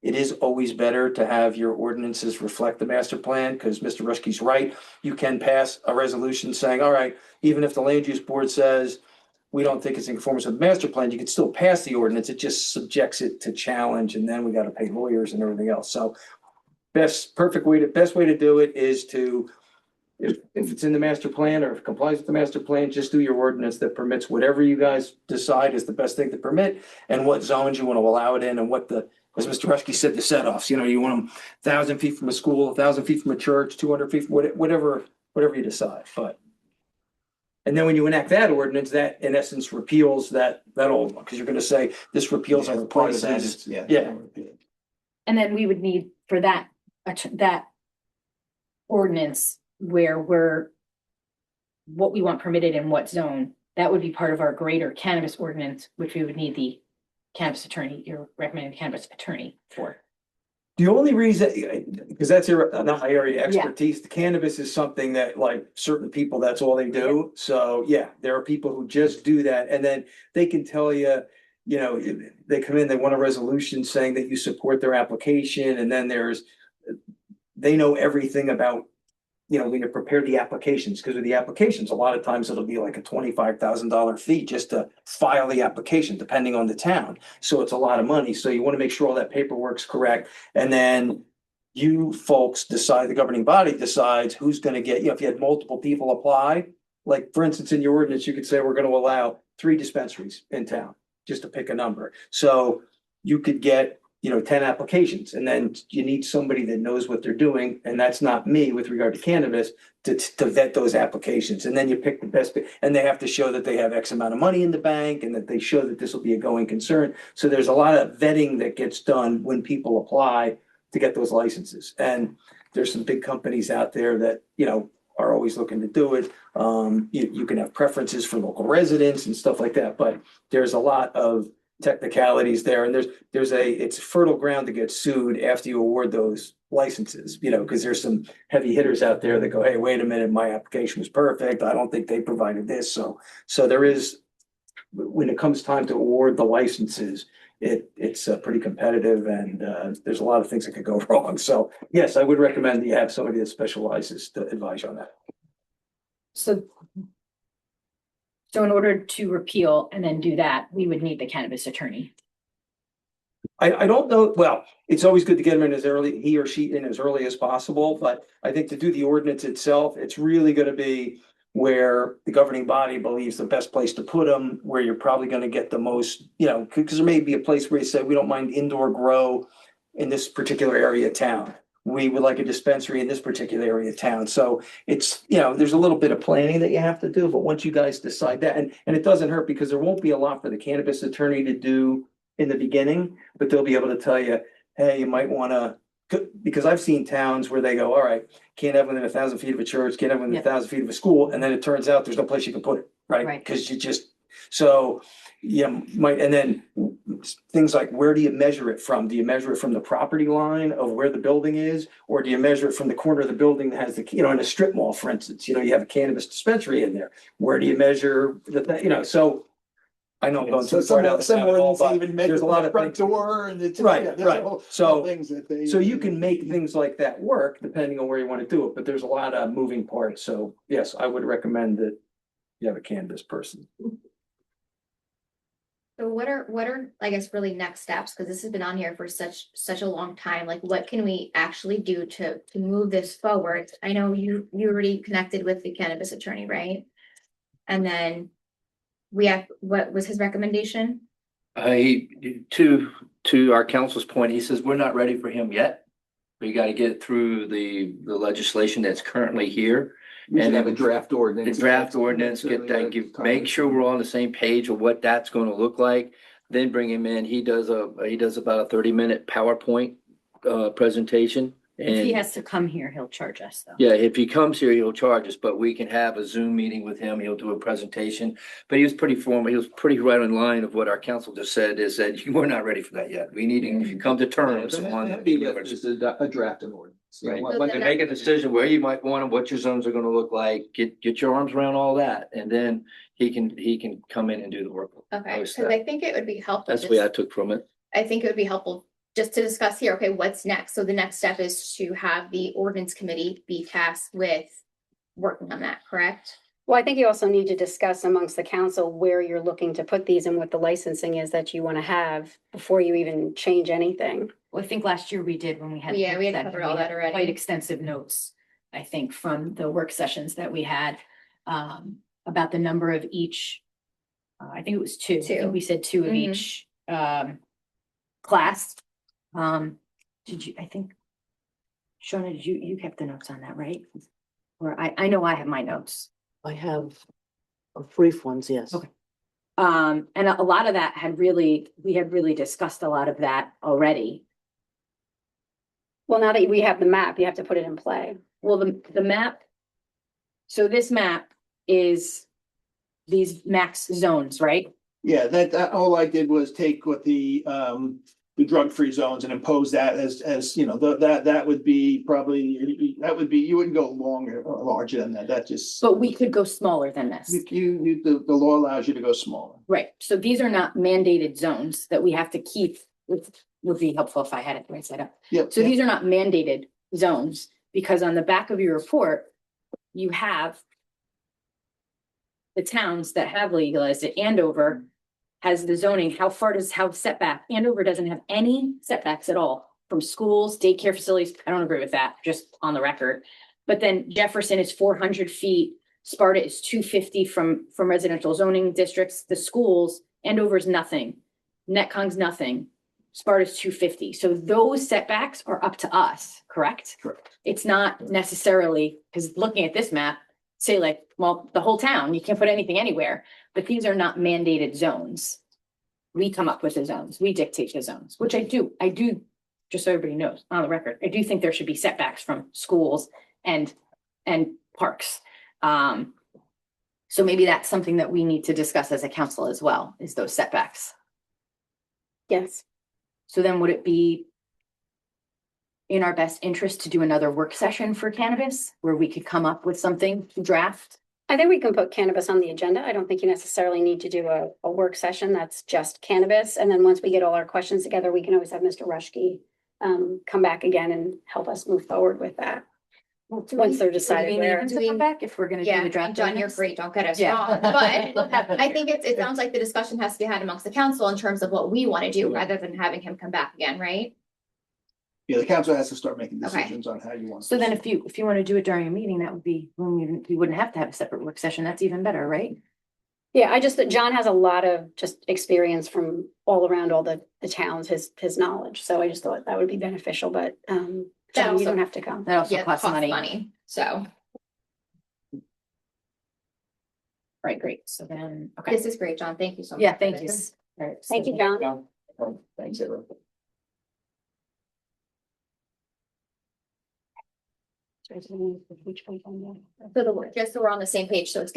[SPEAKER 12] it is always better to have your ordinances reflect the master plan, because Mr. Rushke's right. You can pass a resolution saying, all right, even if the land use board says we don't think it's in conformance with the master plan, you can still pass the ordinance. It just subjects it to challenge, and then we got to pay lawyers and everything else. So best way to do it is to, if it's in the master plan or if it complies with the master plan, just do your ordinance that permits whatever you guys decide is the best thing to permit, and what zones you want to allow it in, and what as Mr. Rushke said, the set-offs, you want them 1,000 feet from a school, 1,000 feet from a church, 200 feet, from whatever you decide. And then when you enact that ordinance, that in essence repeals that old one, because you're going to say this repeals other places. Yeah.
[SPEAKER 6] And then we would need for that ordinance where what we want permitted in what zone, that would be part of our greater cannabis ordinance, which we would need the cannabis attorney, you're recommending the cannabis attorney for.
[SPEAKER 12] The only reason, because that's not my area of expertise, the cannabis is something that, like, certain people, that's all they do. So yeah, there are people who just do that, and then they can tell you, they come in, they want a resolution saying that you support their application, and then they know everything about, when you prepare the applications, because with the applications, a lot of times it'll be like a $25,000 fee just to file the application, depending on the town. So it's a lot of money. So you want to make sure all that paperwork's correct. And then you folks decide, the governing body decides who's going to get, if you had multiple people apply, like for instance, in your ordinance, you could say, we're going to allow 3 dispensaries in town, just to pick a number. So you could get, 10 applications, and then you need somebody that knows what they're doing, and that's not me with regard to cannabis, to vet those applications, and then you pick the best, and they have to show that they have X amount of money in the bank, and that they show that this will be a going concern. So there's a lot of vetting that gets done when people apply to get those licenses, and there's some big companies out there that, are always looking to do it. You can have preferences for local residents and stuff like that, but there's a lot of technicalities there, and it's fertile ground to get sued after you award those licenses, because there's some heavy hitters out there that go, hey, wait a minute, my application was perfect, I don't think they provided this. So there is, when it comes time to award the licenses, it's pretty competitive, and there's a lot of things that could go wrong. So yes, I would recommend that you have somebody that specializes to advise you on that.
[SPEAKER 6] So in order to repeal and then do that, we would need the cannabis attorney.
[SPEAKER 12] I don't know, well, it's always good to get him in he or she in as early as possible, but I think to do the ordinance itself, it's really gonna be where the governing body believes the best place to put them, where you're probably gonna get the most, because there may be a place where you say, we don't mind indoor grow in this particular area of town. We would like a dispensary in this particular area of town. So it's, there's a little bit of planning that you have to do, but once you guys decide that, and it doesn't hurt, because there won't be a lot for the cannabis attorney to do in the beginning, but they'll be able to tell you, hey, you might wanna, because I've seen towns where they go, all right, can't have within 1,000 feet of a church, can't have within 1,000 feet of a school, and then it turns out there's no place you can put it, right?
[SPEAKER 6] Right.
[SPEAKER 12] Because and then things like, where do you measure it from? Do you measure it from the property line of where the building is? Or do you measure it from the corner of the building that has the, in a strip mall, for instance, you have a cannabis dispensary in there. Where do you measure so I know I'm going
[SPEAKER 13] So
[SPEAKER 12] too far down the
[SPEAKER 13] some
[SPEAKER 12] rabbit hole,
[SPEAKER 13] ordinance
[SPEAKER 12] but
[SPEAKER 13] even measure
[SPEAKER 12] there's a lot
[SPEAKER 13] the
[SPEAKER 12] of
[SPEAKER 13] front
[SPEAKER 12] things.
[SPEAKER 13] door and it's.
[SPEAKER 12] Right,
[SPEAKER 13] yeah, there's
[SPEAKER 12] right.
[SPEAKER 13] whole-
[SPEAKER 12] So-
[SPEAKER 13] things that they.
[SPEAKER 12] So you can make things like that work depending on where you want to do it, but there's a lot of moving parts. So yes, I would recommend that you have a cannabis person.
[SPEAKER 8] So what are, I guess, really next steps? Because this has been on here for such a long time. Like, what can we actually do to move this forward? I know you already connected with the cannabis attorney, right? And then what was his recommendation?
[SPEAKER 9] To our council's point, he says, we're not ready for him yet. We got to get through the legislation that's currently here.
[SPEAKER 13] We should
[SPEAKER 9] And
[SPEAKER 13] have a draft ordinance.
[SPEAKER 9] The draft ordinance, make sure we're all on the same page of what that's going to look like. Then bring him in. He does about a 30-minute PowerPoint presentation.
[SPEAKER 6] If he
[SPEAKER 9] And
[SPEAKER 6] has to come here, he'll charge us though.
[SPEAKER 9] yeah, if he comes here, he'll charge us, but we can have a Zoom meeting with him. He'll do a presentation. But he was pretty formal. He was pretty right in line of what our council just said, is that we're not ready for that yet. We need to come to terms on
[SPEAKER 13] A draft of ordinance.
[SPEAKER 9] Right.
[SPEAKER 8] So
[SPEAKER 9] But
[SPEAKER 8] then
[SPEAKER 9] to make a decision where you might want them, what your zones are gonna look like, get your arms around all that, and then he can come in and do the work.
[SPEAKER 8] Okay, because I think it would be helpful.
[SPEAKER 9] That's the way I took from it.
[SPEAKER 8] I think it would be helpful just to discuss here, okay, what's next? So the next step is to have the ordinance committee be tasked with working on that, correct?
[SPEAKER 1] Well, I think you also need to discuss amongst the council where you're looking to put these and what the licensing is that you want to have before you even change anything.
[SPEAKER 6] Well, I think last year we did when we had.
[SPEAKER 8] Yeah, we had covered all that already.
[SPEAKER 6] Quite extensive notes, I think, from the work sessions that we had, about the number of each. I think it was two. I think we said two of
[SPEAKER 8] Mhm.
[SPEAKER 6] each, class. Did you, I think, Shona, did you kept the notes on that, right? Or I know I have my notes.
[SPEAKER 2] I have brief ones, yes.
[SPEAKER 6] Okay. And a lot of that we had really discussed a lot of that already.
[SPEAKER 1] Well, now that we have the map, you have to put it in play.
[SPEAKER 6] Well, the map. So this map is these max zones, right?
[SPEAKER 13] Yeah, that all I did was take what the drug-free zones and impose that as that would be probably, you wouldn't go larger than that. That just.
[SPEAKER 6] But we could go smaller than this.
[SPEAKER 13] The law allows you to go smaller.
[SPEAKER 6] Right. So these are not mandated zones that we have to keep. Would be helpful if I had it right side up.
[SPEAKER 13] Yep.
[SPEAKER 6] So these are not mandated zones, because on the back of your report, you have the towns that have legalized it. Andover has the zoning. How setback? Andover doesn't have any setbacks at all from schools, daycare facilities. I don't agree with that, just on the record. But then Jefferson is 400 feet. Sparta is 250 from residential zoning districts. The schools, Andover's nothing. Netcong's nothing. Sparta's 250. So those setbacks are up to us, correct?
[SPEAKER 13] Correct.
[SPEAKER 6] It's not necessarily, because looking at this map, say like, well, the whole town, you can't put anything anywhere, but these are not mandated zones. We come up with the zones, we dictate the zones, which I do, just so everybody knows on the record, I do think there should be setbacks from schools and parks. So maybe that's something that we need to discuss as a council as well, is those setbacks.
[SPEAKER 1] Yes.
[SPEAKER 6] So then would it be in our best interest to do another work session for cannabis where we could come up with something to draft?
[SPEAKER 1] I think we can put cannabis on the agenda. I don't think you necessarily need to do a work session that's just cannabis. And then once we get all our questions together, we can always have Mr. Rushkey come back again and help us move forward with that. Once they're decided where.
[SPEAKER 6] To come back if we're gonna do
[SPEAKER 8] Yeah,
[SPEAKER 6] the draft.
[SPEAKER 8] John, you're
[SPEAKER 6] ordinance?
[SPEAKER 8] great. Don't get us
[SPEAKER 6] Yeah.
[SPEAKER 8] wrong, but I think it sounds like the discussion has to be had amongst the council in terms of what we want to do rather than having him come back again, right?
[SPEAKER 13] Yeah, the council has to start making
[SPEAKER 8] Okay.
[SPEAKER 13] decisions on how you want.
[SPEAKER 6] So then
[SPEAKER 13] this.
[SPEAKER 6] if you want to do it during a meeting, that would be, when we wouldn't have to have a separate work session. That's even better, right?
[SPEAKER 1] Yeah, I just, that John has a lot of just experience from all around all the towns, his knowledge. So I just thought that would be beneficial, but John, you
[SPEAKER 8] also-
[SPEAKER 1] don't have to come.
[SPEAKER 6] That also
[SPEAKER 8] Yeah,
[SPEAKER 6] costs money.
[SPEAKER 8] So
[SPEAKER 6] Right, great. So then, okay.
[SPEAKER 8] this is great, John. Thank you so much.
[SPEAKER 6] Yeah,
[SPEAKER 8] for
[SPEAKER 6] thank you.
[SPEAKER 8] this.
[SPEAKER 6] All right,
[SPEAKER 1] Thank
[SPEAKER 6] so-
[SPEAKER 1] you, John.
[SPEAKER 12] Thanks, everyone.
[SPEAKER 8] So just so we're on the same page, so this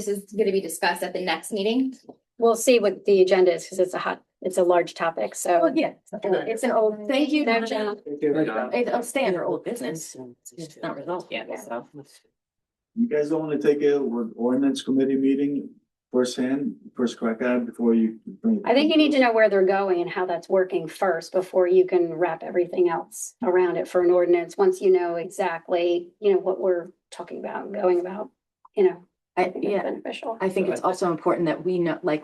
[SPEAKER 8] is gonna be discussed at the next meeting.
[SPEAKER 1] We'll see what the agenda is because it's a large topic.
[SPEAKER 6] Oh,
[SPEAKER 1] So
[SPEAKER 6] yeah, it's an old, thank you.
[SPEAKER 1] No, John.
[SPEAKER 6] It'll stay under old business. It's not resolved yet, so.
[SPEAKER 3] You guys don't wanna take a ordinance committee meeting first crack at it before you bring it?
[SPEAKER 1] I think you need to know where they're going and how that's working first before you can wrap everything else around it for an ordinance. Once you know exactly, what we're talking about and going about, I think it's
[SPEAKER 6] Yeah.
[SPEAKER 1] beneficial.
[SPEAKER 6] I think it's also important that we know, like,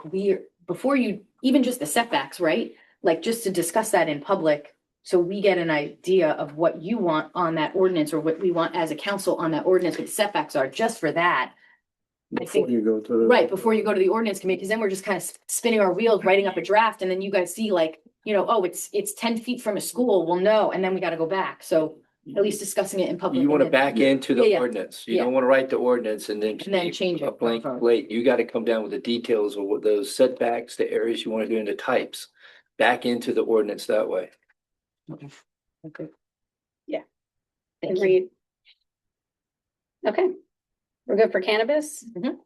[SPEAKER 6] before you, even just the setbacks, right? Like, just to discuss that in public, so we get an idea of what you want on that ordinance or what we want as a council on that ordinance, what the setbacks are, just for that. I
[SPEAKER 5] Before
[SPEAKER 6] think,
[SPEAKER 5] you go to the.
[SPEAKER 6] right, before you go to the ordinance committee, because then we're just kind of spinning our wheels, writing up a draft, and then you guys see like, oh, it's 10 feet from a school, well, no, and then we gotta go back, so at least discussing it in public.
[SPEAKER 9] You wanna
[SPEAKER 6] and then-
[SPEAKER 9] back into
[SPEAKER 6] Yeah,
[SPEAKER 9] the
[SPEAKER 6] yeah.
[SPEAKER 9] ordinance. You
[SPEAKER 6] Yeah.
[SPEAKER 9] don't wanna write the ordinance and then.
[SPEAKER 6] And then
[SPEAKER 9] keep
[SPEAKER 6] change
[SPEAKER 9] A
[SPEAKER 6] it.
[SPEAKER 9] blank slate. You gotta come down with the details of what those setbacks, the areas you wanna do and the types. Back into the ordinance that way.
[SPEAKER 6] Okay.
[SPEAKER 1] Yeah.
[SPEAKER 6] Thank you.
[SPEAKER 1] Agreed. Okay, we're good for cannabis.
[SPEAKER 6] Mhm.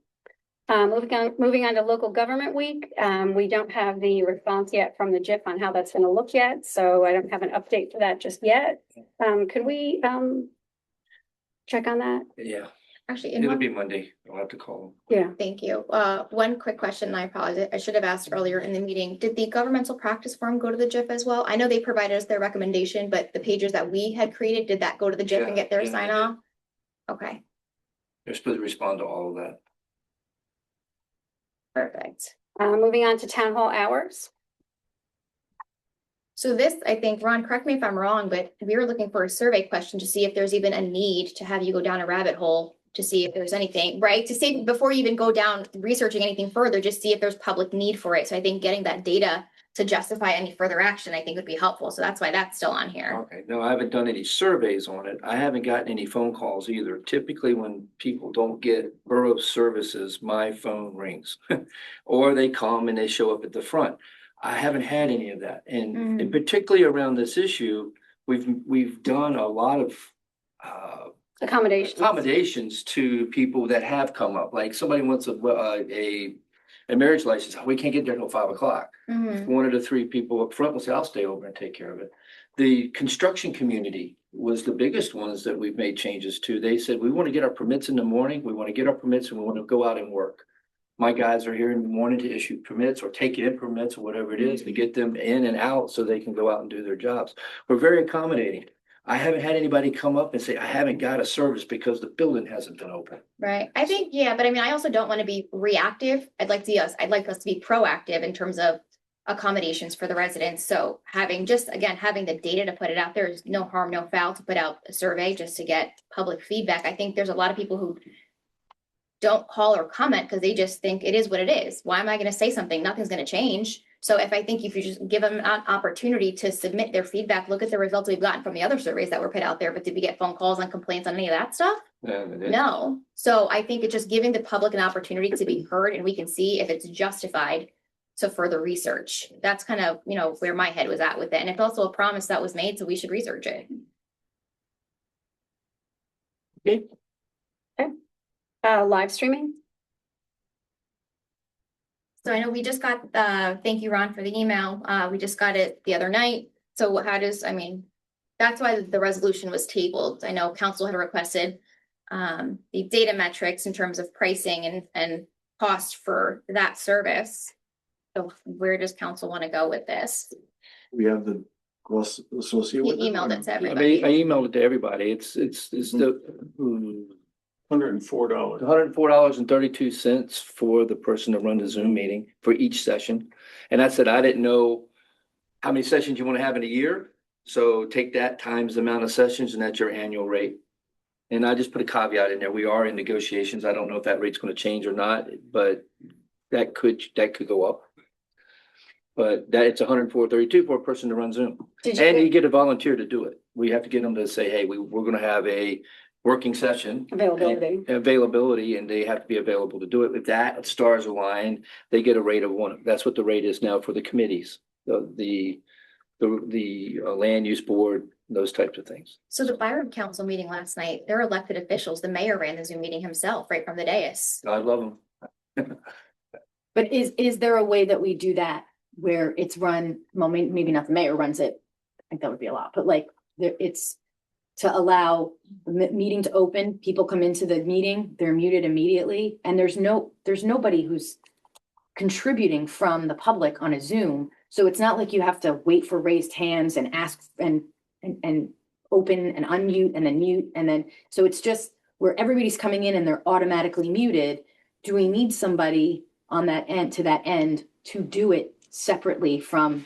[SPEAKER 1] Moving on to local government week. We don't have the response yet from the JIP on how that's gonna look yet, so I don't have an update for that just yet. Could we check on that?
[SPEAKER 9] Yeah,
[SPEAKER 8] Actually,
[SPEAKER 9] it'll be Monday. I'll have to call them.
[SPEAKER 1] Yeah.
[SPEAKER 8] thank you. One quick question, and I apologize. I should have asked earlier in the meeting. Did the governmental practice forum go to the JIP as well? I know they provided us their recommendation, but the pages that we had created, did that go to the JIP and get their
[SPEAKER 9] Yeah,
[SPEAKER 8] sign off? Okay,
[SPEAKER 9] They're supposed to respond to all of that.
[SPEAKER 8] perfect.
[SPEAKER 1] Moving on to town hall hours.
[SPEAKER 8] So this, I think, Ron, correct me if I'm wrong, but we were looking for a survey question to see if there's even a need to have you go down a rabbit hole to see if there's anything, right? To see before you even go down researching anything further, just see if there's public need for it. So I think getting that data to justify any further action, I think would be helpful. So that's why that's still on here.
[SPEAKER 9] Okay, no, I haven't done any surveys on it. I haven't gotten any phone calls either. Typically, when people don't get borough services, my phone rings. Or they come and they show up at the front. I haven't had any of that. And particularly around this issue, we've done a lot of accommodations to people that have come up. Like somebody wants a marriage license, we can't get there till 5 o'clock. One of the 3 people up front will say, I'll stay over and take care of it. The construction community was the biggest ones that we've made changes to. They said, we want to get our permits in the morning. We want to get our permits and we want to go out and work. My guys are here in the morning to issue permits or take in permits or whatever it is to get them in and out so they can go out and do their jobs. We're very accommodating. I haven't had anybody come up and say, I haven't got a service because the building hasn't been open.
[SPEAKER 8] Right. I think, yeah, but I mean, I also don't want to be reactive. I'd like us to be proactive in terms of accommodations for the residents. So having the data to put it out there is no harm, no foul to put out a survey just to get public feedback. I think there's a lot of people who don't call or comment because they just think it is what it is. Why am I going to say something? Nothing's going to change. So if you just give them an opportunity to submit their feedback, look at the results we've gotten from the other surveys that were put out there, but did we get phone calls and complaints on any of that stuff? No. So I think it's just giving the public an opportunity to be heard, and we can see if it's justified to further research. That's kind of, where my head was at with it. And it's also a promise that was made, so we should research it.
[SPEAKER 9] Okay.
[SPEAKER 1] Live streaming?
[SPEAKER 8] So I know we just got, thank you, Ron, for the email. We just got it the other night. So that's why the resolution was tabled. I know council had requested the data metrics in terms of pricing and cost for that service. So where does council want to go with this?
[SPEAKER 3] We have the cost associated with it.
[SPEAKER 8] He emailed it to
[SPEAKER 9] I
[SPEAKER 8] everybody.
[SPEAKER 9] emailed it to everybody. It's the
[SPEAKER 7] $104.
[SPEAKER 9] $104.32 for the person to run the Zoom meeting for each session. And I said, I didn't know how many sessions you want to have in a year. So take that times the amount of sessions, and that's your annual rate. And I just put a caveat in there. We are in negotiations. I don't know if that rate's going to change or not, but that could go up. But that it's $104.32 for a person to run Zoom. And you get a volunteer to do it. We have to get them to say, hey, we're going to have a working session. Availability, and they have to be available to do it. If that stars align, they get a rate of 1. That's what the rate is now for the committees, the land use board, those types of things.
[SPEAKER 8] So the MayorCouncil meeting last night, they're elected officials. The mayor ran the Zoom meeting himself right from the dais.
[SPEAKER 9] I love them.
[SPEAKER 6] But is there a way that we do that where it's run, well, maybe not the mayor runs it, I think that would be a lot, but it's to allow the meeting to open, people come into the meeting, they're muted immediately, and there's nobody who's contributing from the public on a Zoom. So it's not like you have to wait for raised hands and ask and open and unmute and then mute. And then, so it's just where everybody's coming in and they're automatically muted. Do we need somebody on that end to do it separately from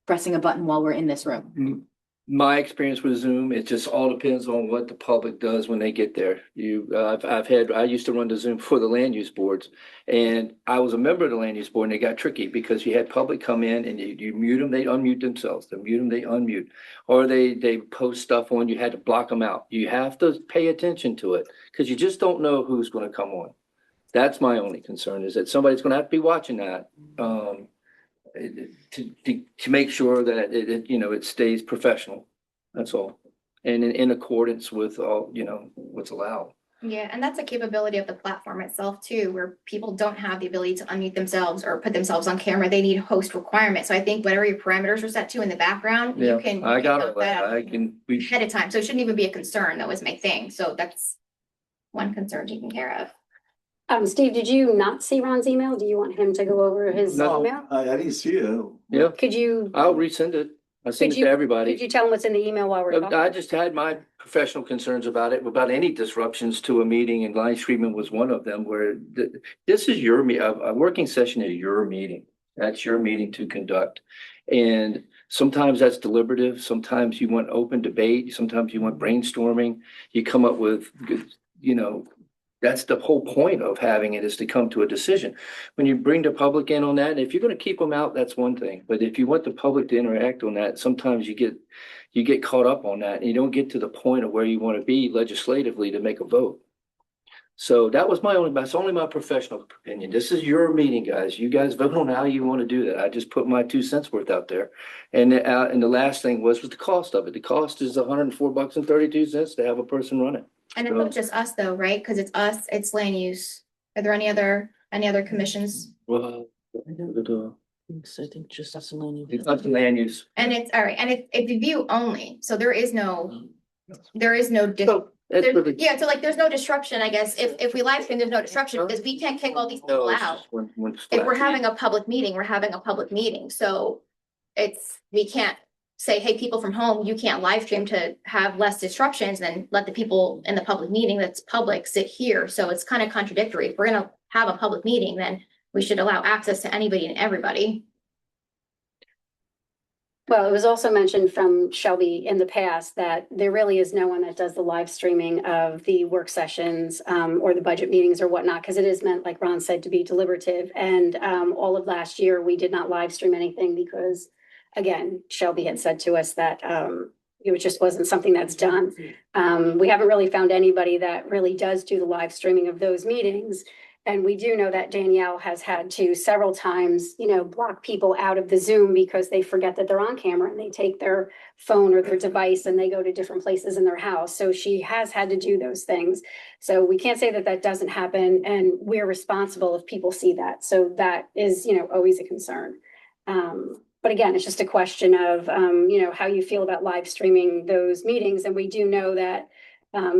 [SPEAKER 6] pressing a button while we're in this room?
[SPEAKER 9] My experience with Zoom, it just all depends on what the public does when they get there. I used to run the Zoom for the land use boards, and I was a member of the land use board, and it got tricky because you had public come in and you mute them, they unmute themselves, they mute them, they unmute, or they post stuff on, you had to block them out. You have to pay attention to it because you just don't know who's going to come on. That's my only concern, is that somebody's going to have to be watching that. To make sure that it stays professional. That's all. And in accordance with all, what's allowed.
[SPEAKER 8] Yeah, and that's a capability of the platform itself too, where people don't have the ability to unmute themselves or put themselves on camera. They need host requirements. So I think whatever your parameters are set to in the background, you can.
[SPEAKER 9] I got
[SPEAKER 8] note
[SPEAKER 9] it.
[SPEAKER 8] ahead of time. So it shouldn't even be a concern. That was my thing. So that's one concern taken care of.
[SPEAKER 1] Steve, did you not see Ron's email? Do you want him to go over his email?
[SPEAKER 3] I didn't see it.
[SPEAKER 9] Yeah,
[SPEAKER 1] Could you?
[SPEAKER 9] I'll resend it. I sent it to everybody.
[SPEAKER 1] Could you tell him what's in the email while we're talking?
[SPEAKER 9] I just had my professional concerns about it, about any disruptions to a meeting, and live streaming was one of them, where this is a working session is your meeting. That's your meeting to conduct. And sometimes that's deliberative. Sometimes you want open debate. Sometimes you want brainstorming. You come up with good, that's the whole point of having it, is to come to a decision. When you bring the public in on that, if you're going to keep them out, that's one thing. But if you want the public to interact on that, sometimes you get caught up on that and you don't get to the point of where you want to be legislatively to make a vote. So that's only my professional opinion. This is your meeting, guys. You guys vote on how you want to do that. I just put my 2 cents worth out there. And the last thing was the cost of it. The cost is $104.32 to have a person run it.
[SPEAKER 8] And it's not just us though, right? Because it's us, it's land use. Are there any other commissions?
[SPEAKER 9] Well,
[SPEAKER 2] I think just that's the land use.
[SPEAKER 9] it's not the land use.
[SPEAKER 8] And it's all right, and it's a view only, so there is no.
[SPEAKER 9] That's
[SPEAKER 8] There's no disruption, I guess. If we live stream, there's no disruption because we can't kick all these people out. If we're having a public meeting, we're having a public meeting. So we can't say, hey, people from home, you can't live stream to have less disruptions, and let the people in the public meeting that's public sit here. So it's kind of contradictory. If we're going to have a public meeting, then we should allow access to anybody and everybody.
[SPEAKER 1] Well, it was also mentioned from Shelby in the past that there really is no one that does the live streaming of the work sessions or the budget meetings or whatnot, because it is meant, like Ron said, to be deliberative. And all of last year, we did not live stream anything because, again, Shelby had said to us that it just wasn't something that's done. We haven't really found anybody that really does do the live streaming of those meetings. And we do know that Danielle has had to several times, block people out of the Zoom because they forget that they're on camera and they take their phone or their device and they go to different places in their house. So she has had to do those things. So we can't say that that doesn't happen, and we're responsible if people see that. So that is, always a concern. But again, it's just a question of, how you feel about live streaming those meetings. And we do know that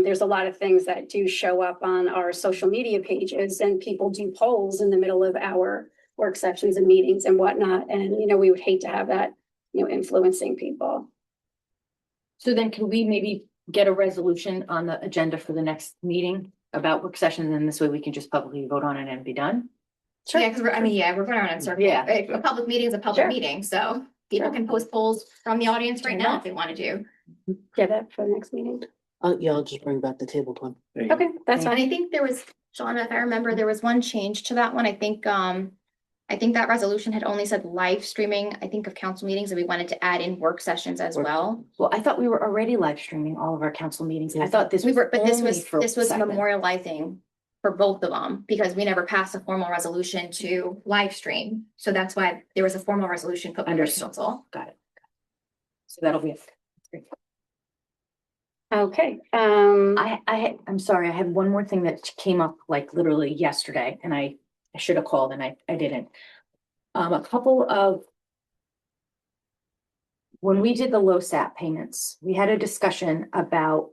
[SPEAKER 1] there's a lot of things that do show up on our social media pages, and people do polls in the middle of our work sessions and meetings and whatnot. And, we would hate to have that, influencing people.
[SPEAKER 6] So then can we maybe get a resolution on the agenda for the next meeting about work sessions, and this way we can just publicly vote on it and be done?
[SPEAKER 1] Sure.
[SPEAKER 8] Yeah, because we're going around in circles.
[SPEAKER 6] Yeah.
[SPEAKER 8] A public meeting is a public
[SPEAKER 1] Sure.
[SPEAKER 8] meeting, so people can post polls from the audience right now if they want to do.
[SPEAKER 1] Get that for the next meeting.
[SPEAKER 2] Yeah, I'll just bring back the tabled one.
[SPEAKER 1] Okay, that's
[SPEAKER 8] And
[SPEAKER 1] fine.
[SPEAKER 8] I think there was, Shauna, if I remember, there was one change to that one. I think that resolution had only said live streaming, I think, of council meetings, and we wanted to add in work sessions as well.
[SPEAKER 6] Well, I thought we were already live streaming all of our council meetings. I thought this
[SPEAKER 8] We
[SPEAKER 6] was
[SPEAKER 8] were, but this
[SPEAKER 6] only
[SPEAKER 8] was
[SPEAKER 6] for second.
[SPEAKER 8] memorializing for both of them, because we never passed a formal resolution to live stream. So that's why there was a formal resolution put under
[SPEAKER 6] Understood.
[SPEAKER 8] council.
[SPEAKER 6] Got it. So that'll be it.
[SPEAKER 1] Okay,
[SPEAKER 6] I'm sorry, I had one more thing that came up like literally yesterday, and I should have called and I didn't. A couple of. When we did the LoSAP payments, we had a discussion about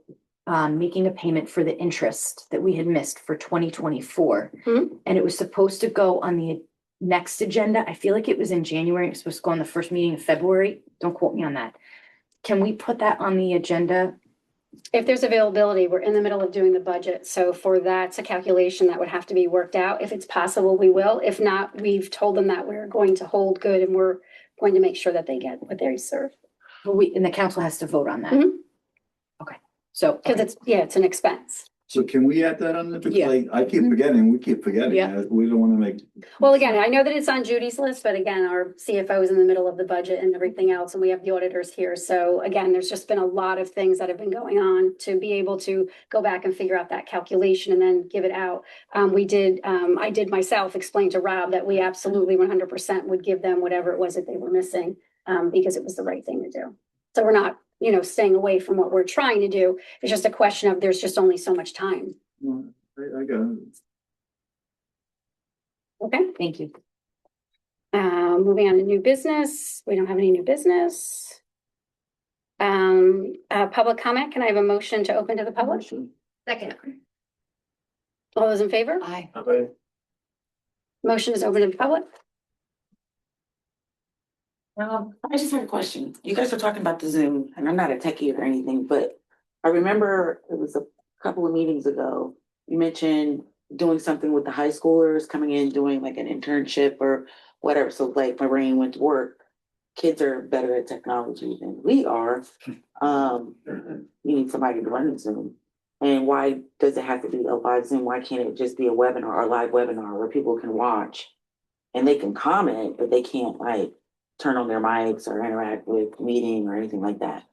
[SPEAKER 6] making a payment for the interest that we had missed for 2024.
[SPEAKER 1] Mhm.
[SPEAKER 6] And it was supposed to go on the next agenda. I feel like it was in January. It was supposed to go on the first meeting of February. Don't quote me on that. Can we put that on the agenda?
[SPEAKER 1] if there's availability, we're in the middle of doing the budget. So for that, it's a calculation that would have to be worked out. If it's possible, we will. If not, we've told them that we're going to hold good and we're going to make sure that they get what they deserve.
[SPEAKER 6] And the council has to vote on that.
[SPEAKER 1] Mhm.
[SPEAKER 6] Okay, so.
[SPEAKER 1] Because it's an expense.
[SPEAKER 3] So can we add that on the, because
[SPEAKER 6] Yeah.
[SPEAKER 3] I keep forgetting, we keep forgetting,
[SPEAKER 6] Yeah.
[SPEAKER 3] we don't wanna make.
[SPEAKER 1] Well, again, I know that it's on Judy's list, but again, our CFO is in the middle of the budget and everything else, and we have the auditors here. So again, there's just been a lot of things that have been going on to be able to go back and figure out that calculation and then give it out. I did myself explain to Rob that we absolutely 100% would give them whatever it was that they were missing, because it was the right thing to do. So we're not, staying away from what we're trying to do. It's just a question of there's just only so much time.
[SPEAKER 3] I got it.
[SPEAKER 1] Okay,
[SPEAKER 6] Thank you.
[SPEAKER 1] moving on to new business. We don't have any new business. Public comment. Can I have a motion to open to the public?
[SPEAKER 8] Second.
[SPEAKER 1] All those in favor?
[SPEAKER 6] Aye.
[SPEAKER 5] Okay.
[SPEAKER 1] Motion is open to the public.
[SPEAKER 10] I just had a question. You guys were talking about the Zoom, and I'm not a techie or anything, but I remember it was a couple of meetings ago, you mentioned doing something with the high schoolers coming in, doing like an internship or whatever. So like my brain went to work. Kids are better at technology than we are. You need somebody to run the Zoom. And why does it have to be a live Zoom? Why can't it just be a webinar or a live webinar where people can watch and they can comment, but they can't like turn on their mics or interact with meeting or anything like that?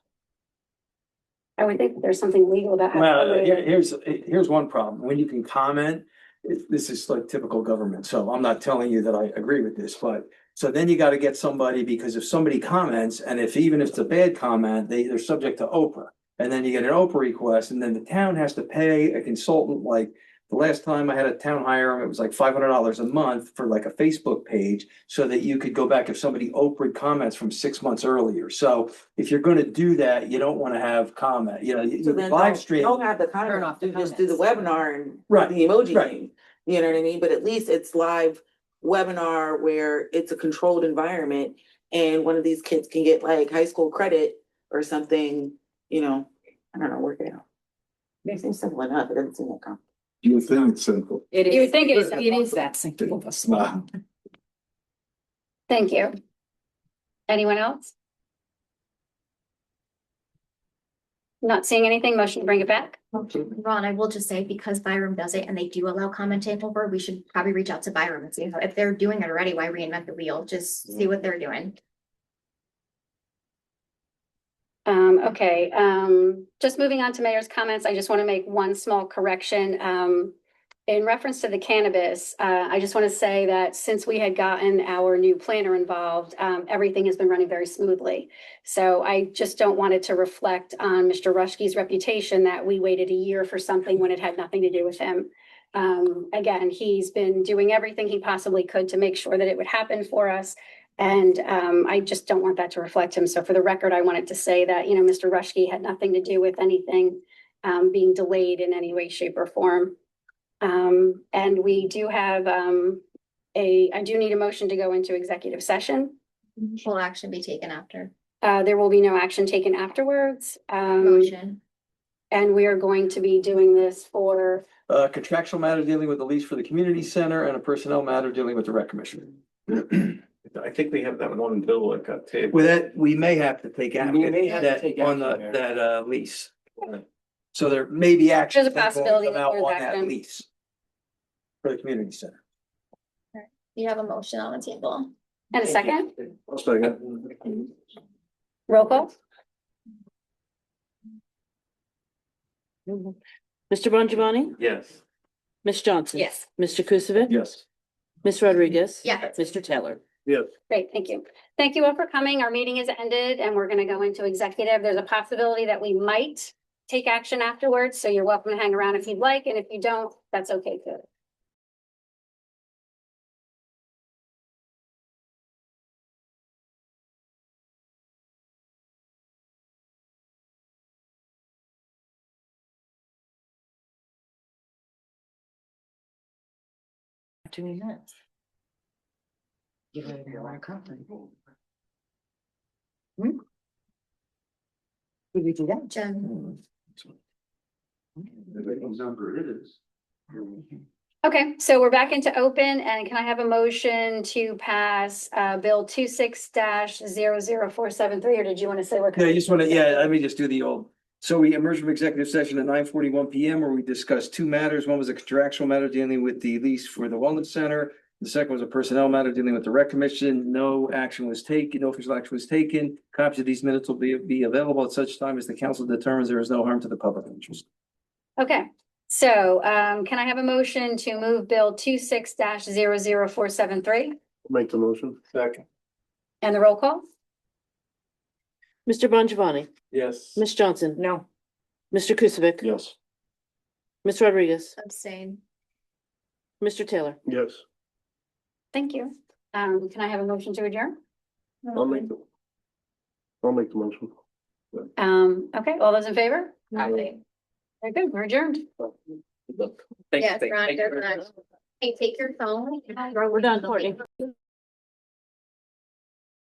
[SPEAKER 1] I would think there's something legal about.
[SPEAKER 12] Well, here's one problem. When you can comment, this is like typical government. So I'm not telling you that I agree with this, but so then you got to get somebody, because if somebody comments, and even if it's a bad comment, they're subject to Oprah. And then you get an Oprah request, and then the town has to pay a consultant. Like the last time I had a town hire him, it was like $500 a month for like a Facebook page, so that you could go back if somebody Oprah comments from 6 months earlier. So if you're going to do that, you don't want to have comment,
[SPEAKER 10] So then
[SPEAKER 12] live stream.
[SPEAKER 10] Don't have the
[SPEAKER 6] Turn off the
[SPEAKER 10] comment, just do the webinar and
[SPEAKER 12] Right,
[SPEAKER 10] the emoji
[SPEAKER 12] right.
[SPEAKER 10] thing. You know what I mean? But at least it's live webinar where it's a controlled environment and one of these kids can get like high school credit or something, I don't know, work it out. It seems simple enough. It doesn't seem that complicated.
[SPEAKER 3] You would think it's simple.
[SPEAKER 6] It is.
[SPEAKER 1] You would think it is.
[SPEAKER 6] It is that simple.
[SPEAKER 3] Nah.
[SPEAKER 1] Thank you. Anyone else? Not seeing anything, motion to bring it back.
[SPEAKER 8] Ron, I will just say, because Byram does it and they do allow comment takeover, we should probably reach out to Byram and see if they're doing it already, why reinvent the wheel? Just see what they're doing.
[SPEAKER 1] Okay, just moving on to mayor's comments, I just want to make one small correction. In reference to the cannabis, I just want to say that since we had gotten our new planner involved, everything has been running very smoothly. So I just don't want it to reflect on Mr. Rushke's reputation that we waited a year for something when it had nothing to do with him. Again, he's been doing everything he possibly could to make sure that it would happen for us. And I just don't want that to reflect him. So for the record, I wanted to say that, you know, Mr. Rushke had nothing to do with anything being delayed in any way, shape, or form. And we do have I do need a motion to go into executive session.
[SPEAKER 8] Will action be taken after?
[SPEAKER 1] There will be no action taken afterwards.
[SPEAKER 8] Motion.
[SPEAKER 1] And we are going to be doing this for,
[SPEAKER 12] Contractual matter dealing with the lease for the community center and a personnel matter dealing with the rec commission.
[SPEAKER 7] I think we have that one bill that got tabled.
[SPEAKER 12] With that, we may have to take
[SPEAKER 9] We may have to
[SPEAKER 12] action
[SPEAKER 9] take
[SPEAKER 12] on
[SPEAKER 9] action there.
[SPEAKER 12] that lease. So there may be action.
[SPEAKER 1] There's a possibility
[SPEAKER 12] that will come
[SPEAKER 1] that
[SPEAKER 12] out
[SPEAKER 1] there's
[SPEAKER 12] on that
[SPEAKER 1] action.
[SPEAKER 12] lease. For the community center.
[SPEAKER 8] You have a motion on the table.
[SPEAKER 1] and a second,
[SPEAKER 5] I'll second.
[SPEAKER 1] roll call.
[SPEAKER 2] Mr. Bongiovanni,
[SPEAKER 7] Yes.
[SPEAKER 2] Ms. Johnson.
[SPEAKER 6] Yes.
[SPEAKER 2] Mr. Kukovic.
[SPEAKER 12] Yes.
[SPEAKER 2] Ms. Rodriguez.
[SPEAKER 8] Yes.
[SPEAKER 2] Mr. Taylor.
[SPEAKER 5] Yes.
[SPEAKER 1] Great, thank you. Thank you all for coming. Our meeting is ended and we're gonna go into executive. There's a possibility that we might take action afterwards, so you're welcome to hang around if you'd like, and if you don't, that's okay too.
[SPEAKER 2] Doing that. Give it a lot of company. Did we do that?
[SPEAKER 8] Jen.
[SPEAKER 1] Okay, so we're back into open, and can I have a motion to pass Bill 26-00473, or did you want to say we're?
[SPEAKER 12] Yeah, I just want to, let me just do the old. So we emerged from executive session at 9:41 PM where we discussed two matters. One was a contractual matter dealing with the lease for the wellness center. The second was a personnel matter dealing with the rec commission. No action was taken, no official action was taken. Copies of these minutes will be available at such time as the council determines there is no harm to the public interest.
[SPEAKER 1] Okay, so can I have a motion to move Bill 26-00473
[SPEAKER 5] Make the motion.
[SPEAKER 7] Second.
[SPEAKER 1] and the roll call?
[SPEAKER 2] Mr. Bongiovanni,
[SPEAKER 7] Yes.
[SPEAKER 2] Ms. Johnson.
[SPEAKER 6] No.
[SPEAKER 2] Mr. Kukovic.
[SPEAKER 5] Yes.
[SPEAKER 2] Ms. Rodriguez.
[SPEAKER 8] Abstain.
[SPEAKER 2] Mr. Taylor.
[SPEAKER 5] Yes.
[SPEAKER 1] Thank you. Can I have a motion to adjourn?
[SPEAKER 5] I'll make the motion.
[SPEAKER 1] Okay, all those in favor? Very good, we're adjourned.
[SPEAKER 8] Yes, Ron, good luck. Hey, take your phone.
[SPEAKER 2] We're done, Courtney.